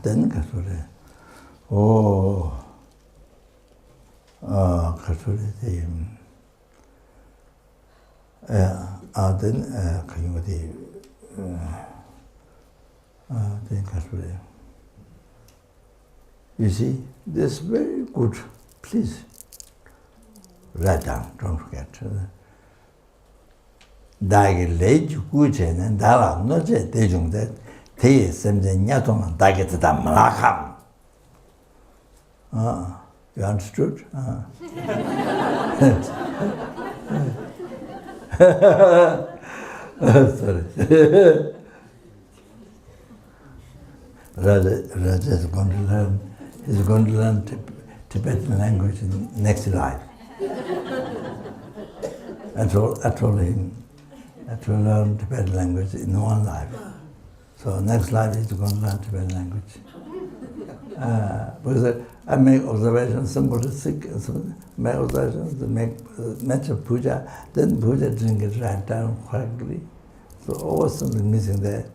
Then Kasure. Oh, Kasure. Then Kayumati. Then Kasure. You see, this is very good. Please write down, don't forget. Dagi leju kuchen dala noche dejungde te semje nyatong dagi ta malakam. You understood? Sorry. Raja is going to learn. He's going to learn Tibetan language in next life. I told him to learn Tibetan language in one life. So next life he's going to learn Tibetan language. Because I make observations, somebody sick, make observations, make mention puja, then puja didn't get write down correctly. So always something missing there.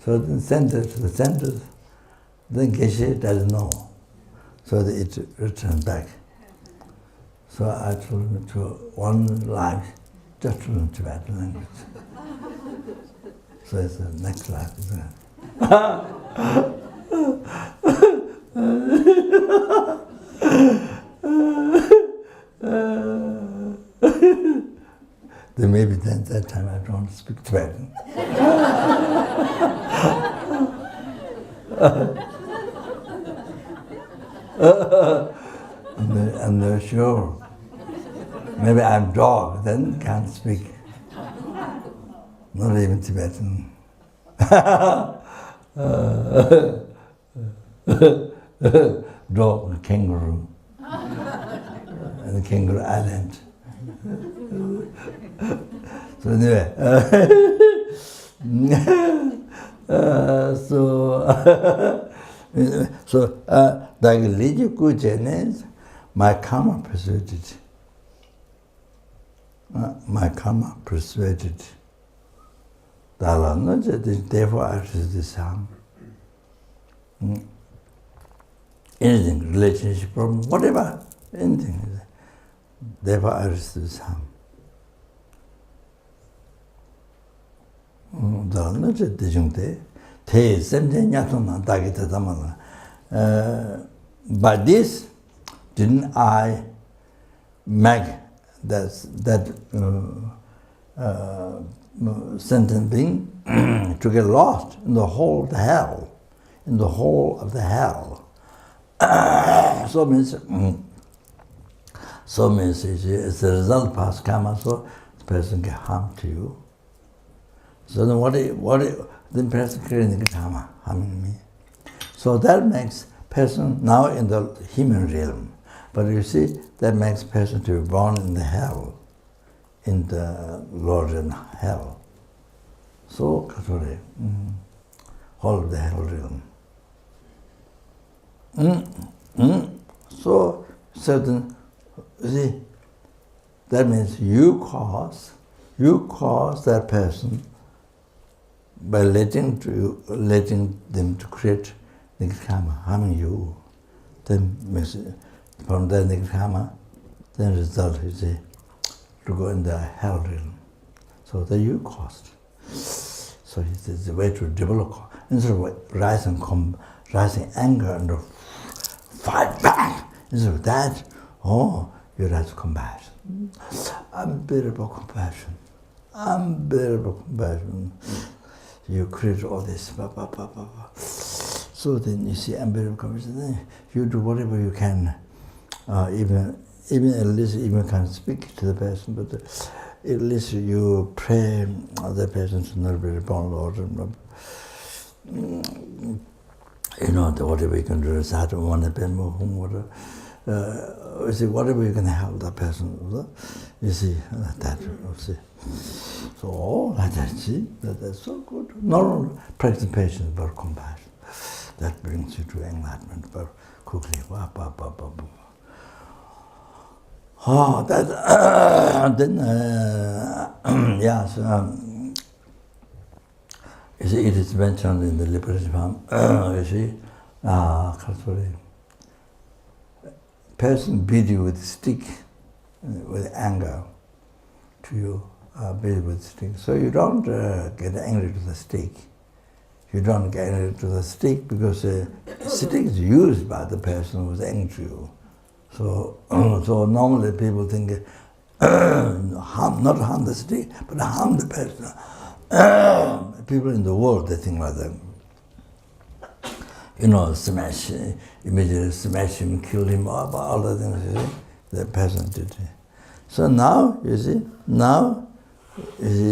So then send it to the centers, then Geshe doesn't know. So it returns back. So I told him to one life, just to learn Tibetan language. So it's the next life, isn't it? Then maybe then that time I don't speak Tibetan. I'm not sure. Maybe I'm dog, then can't speak. Not even Tibetan. Dog, kangaroo. And the Kangaroo Island. So anyway, the religious good my karma persuaded. My karma persuaded. Therefore I resist this harm. Anything, relationship problem, whatever, anything. Therefore I resist this harm. By this, didn't I make that sentient being to get lost in the whole of the hell, So means as a result of past karma, so the person can harm to you. So then the person creating the karma, harming me. So that makes person now in the human realm. But you see, that makes person to be born in the hell, in the Lord in hell. So, whole of the hell realm. So, certain, you see, that means you cause that person by letting them to create negative karma, harming you. Then from that negative karma, then result is to go in the hell realm. So that you caused. So it is the way to develop. Instead of rising anger and fight back. Instead of that, you rise compassion. Unbearable compassion. Unbearable compassion. You create all this. So then you see unbearable compassion. Then you do whatever you can. Even at least even can't speak to the person, but at least you pray the person to not be reborn, Lord. You know, whatever you can do, you see, whatever you can help that person, you see, that, you see. So all like that, see, that's so good. Not only practice patience, but compassion. That brings you to enlightenment, but quickly. Then, yes, you see, it is mentioned in the Liberation Farm, you see, person beat you with a stick, with anger to you, beat you with a stick. So you don't get angry to the stick. You don't get angry to the stick because the stick is used by the person who is angry to you. So normally people think, not harm the stick, but harm the person. People in the world, they think like that. You know, smash, immediately smash him, kill him, all the things, you see, the person did. So now, you see,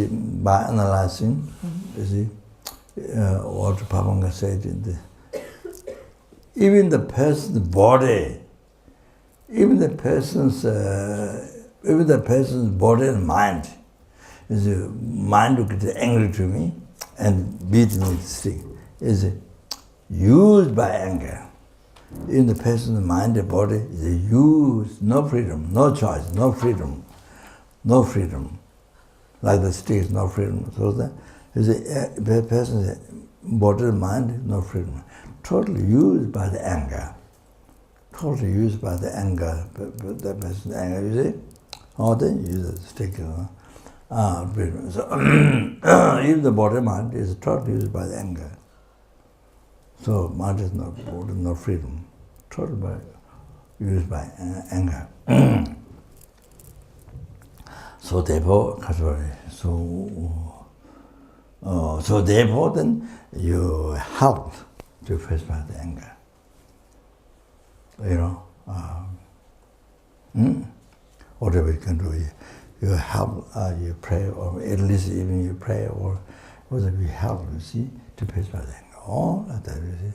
by analyzing, you see, what Pabanga said in the, even the person's body, even the person's body and mind, is a mind who gets angry to me and beat me with a stick, is used by anger. In the person's mind and body is used, no freedom, no choice, no freedom. Like the stick, no freedom. So that is a person's body and mind, no freedom. Totally used by the anger. Totally used by the anger, that person's anger, you see? Or then use the stick, freedom. So even the body and mind is totally used by the anger. So mind is no freedom, totally used by anger. So therefore, therefore then you help to face by the anger. You know, whatever you can do, you help, you pray, or at least even you pray, or whatever you help, you see, to face by the anger. All like that, you see.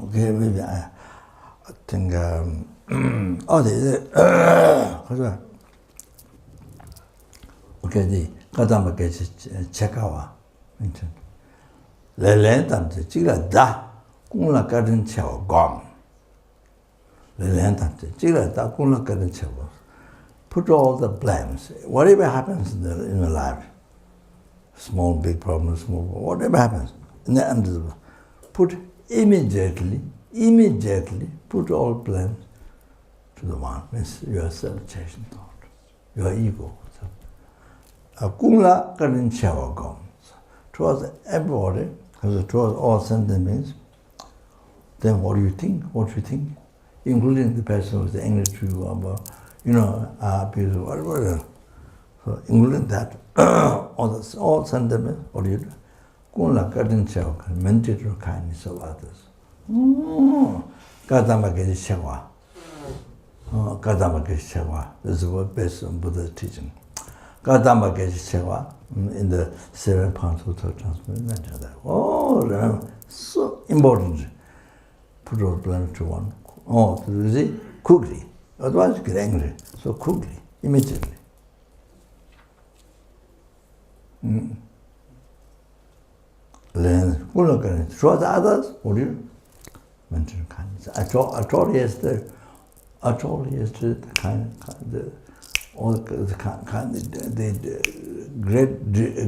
Okay, maybe I think, okay, the Kadamba gets Chekawa mentioned. Lelentam, the Chila da, Kungla Garden Chow gone. Lelentam, the Chila da, Kungla Garden Chow. Put all the blames, whatever happens in the life, small, big problem, whatever happens, in the end, put immediately, put all blames to the one, means your self-chasing thought, your ego. Kungla Karin Chawa Gom. Towards everybody, towards all sentiments, then what do you think? Including the person who is angry to you about, people, whatever. So including that, all sentiments, what do you do? Kungla Karin Chawa, meditate on kindness of others. Kadamake Shewa. Kadamake Shewa. This is what based on Buddha's teaching. Kadamake Shewa in the 7 pounds of thought transmission mentioned that. Oh, remember, so important. Put all planet to one. Oh, you see, quickly. Otherwise, you get angry. So quickly, immediately. Learn. Show the others. What do you mention kindness? I told yesterday the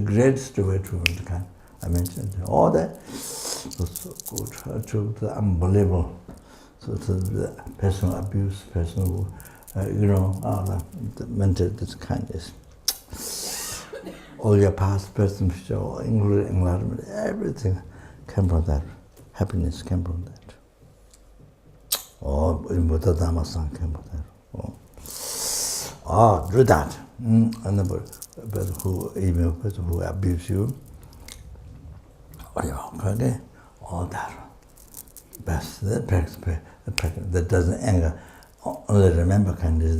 greatest way to kind. I mentioned all that was so good. I took the unbelievable. So the personal abuse, personal, the mental this kindness. All your past, present, future, including enlightenment, everything came from that. Happiness came from that. Oh, in Buddha Dhamma-san came from that. Oh, do that. And the person who abuse you, okay, all that. Best, that doesn't anger. Only remember kindness,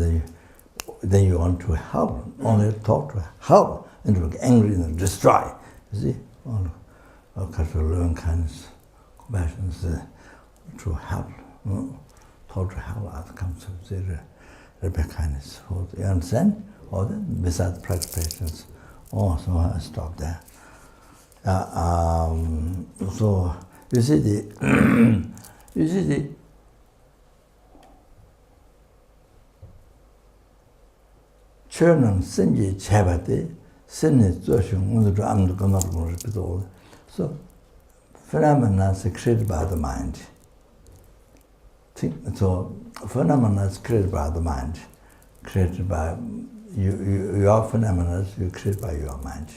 then you want to help. Only talk to help. And to get angry and destroy. You see? All kinds of learn kindness, compassion, to help. Talk to help outcomes of the kindness. You understand? Or then, besides practice patience. Oh, so I stop there. So you see the children Sinji Chabati. So phenomena is created by the mind. So phenomena is created by the mind. Created by your phenomena you create by your mind.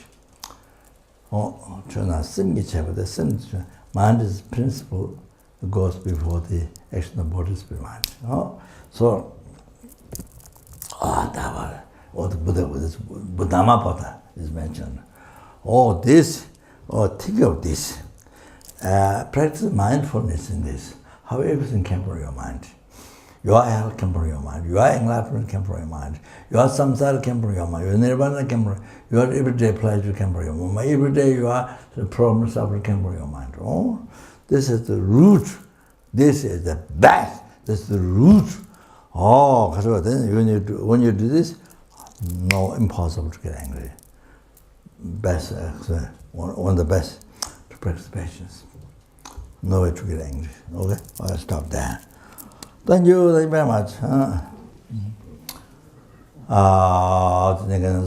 Mind is principle that goes before the action of body spirit mind. So that was what the Buddha was Buddhamapada is mentioned. Think of this. Practice mindfulness in this. How everything came from your mind. Your health came from your mind. Your enlightenment came from your mind. Your samsara came from your mind. Your nirvana came from your everyday pleasure came from your mind. Every day your problem suffering came from your mind. This is the root. This is the best. This is the root. Then when you do this, no, impossible to get angry. Best, one of the best to practice patience. No way to get angry. Okay, I'll stop there. Thank you very much. Then again,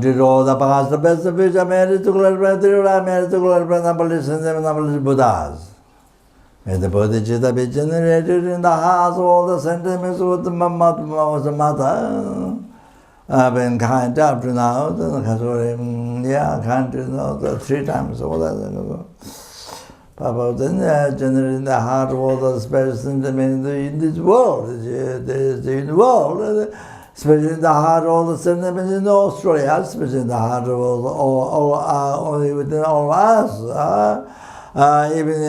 did all the past, the best of which I married to Buddhas. May the Bodhicitta be generated in the hearts of all the sentiments of the mother. I've been kind up to now, kind to know 3 times all that. Papa then generating the heart of all the special sentiments in this world, in the world. Especially in the heart of all the sentiments in Australia, especially in the heart of all within all of us. Even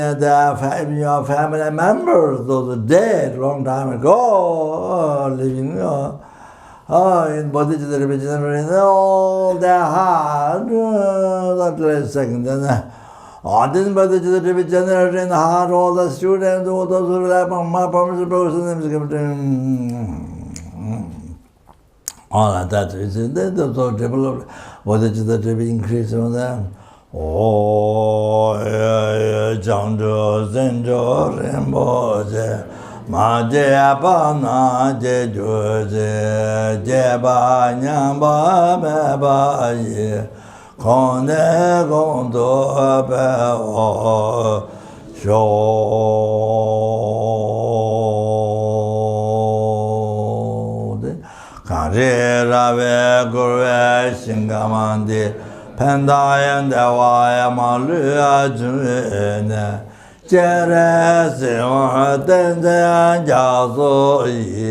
your family members, those dead long time ago, living in Bodhicitta regenerating all their heart, that last second. Then, this Bodhicitta regenerating the heart of all the students, all those who rely on my permission. All of that is so developed. What is that to be increased on them? Jangdo Zenjo Rinpoche, Maje Abana Jejoje, Jeba Nyamba Meba Ye, Kone Gondo Beo, Kare Rave Gurve Shingamandi Pendayan Dewaya Maluya June Jere Siwa Tenzayan Jaso Yi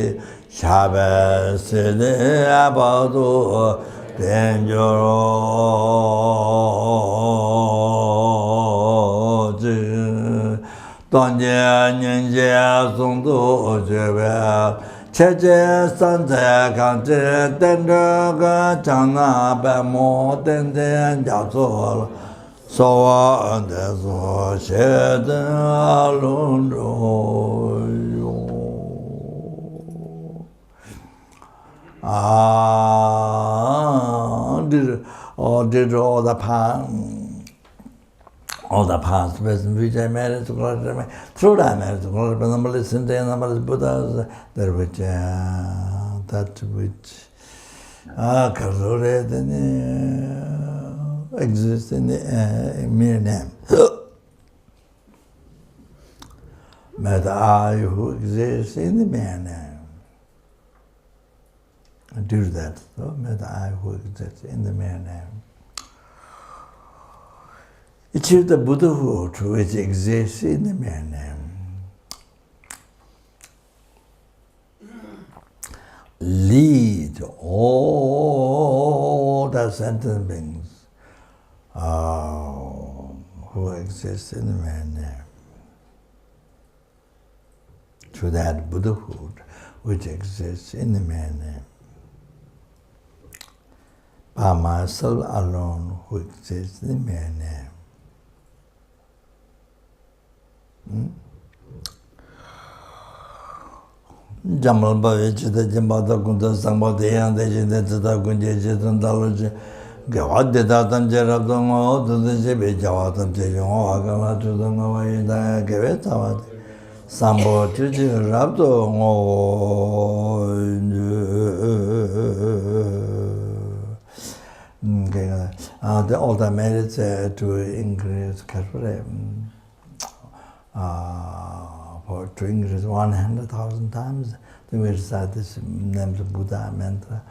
샤베스네 아바도 덴조로즈 돈제년제 송도 제베 체제 산제 강제 덴저가 장나베모 덴덴 자소라 소원대소 셰드알론로요 did all the past, present, future, marriage, through that marriage, number is Sinte, number is Buddhas, that which exists in the mere name. But I who exists in the mere name. Do that, so that I who exists in the mere name. Achieve the Buddhahood which exists in the mere name. Lead all the sentient beings who exist in the mere name to that Buddhahood which exists in the mere name. By myself alone who exists in the mere name. Jamal Bavich, the Jambata Kunta Sambati, and the Jineta Kunja, and Dalaji, Gawad the Datan Jerabdongo, to the Jibi Jawatan Tijo, Agala to the Nova, Gaveta, Sambo Tiji Rabdo, the older merits to increase carefully. To increase 100,000 times, then we recite this names of Buddha mantra.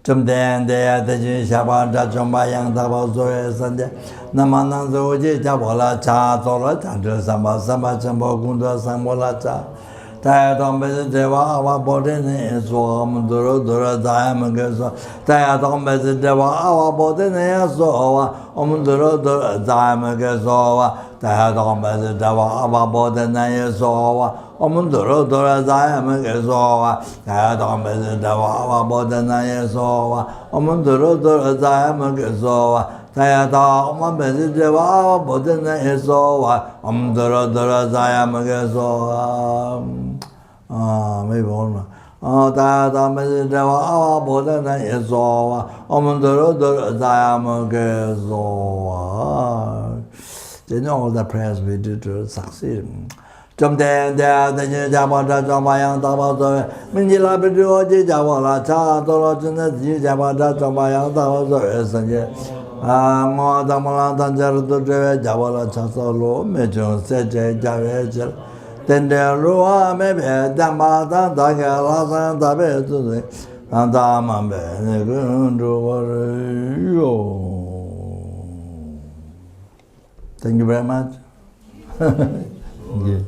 Chumden de the Shabada Chumba Yang Tabo Zoe Sande, Namanan Zoji Jabola Cha, Tola, Chandra Samba Samba Chambo Gunda Sambola Cha, Tayadom Deva, our body is warm, Duro Dura Diamond, Tayadom Deva, our body is so, Duro Dura Diamond, Tayadom Deva, our body is so. Omundoro Dora Diamond Gazoa, Tayadom Deva, Bodana Yazoa, Omundoro Dora Diamond Gazoa, Tayadom Deva, Bodana Yazoa, Omundoro Dora Diamond Gazoa. Maybe one. Tayadom Deva, Bodana Yazoa, Omundoro Dora Diamond Gazoa. They know all the prayers we do to succeed. Jumden, the Jabata, Jamayang, Tabazo, Minjila Bidu, Javala, Cha, Dorojana, Jabata, Jamayang, Tabazo, Essence. More than Jaruto, Javala, Chasolo, Mejo, Seje, Javajal. Then there Rua, maybe Damata, Dagala, and Tabe, and Damambe, Thank you very much. Yeah.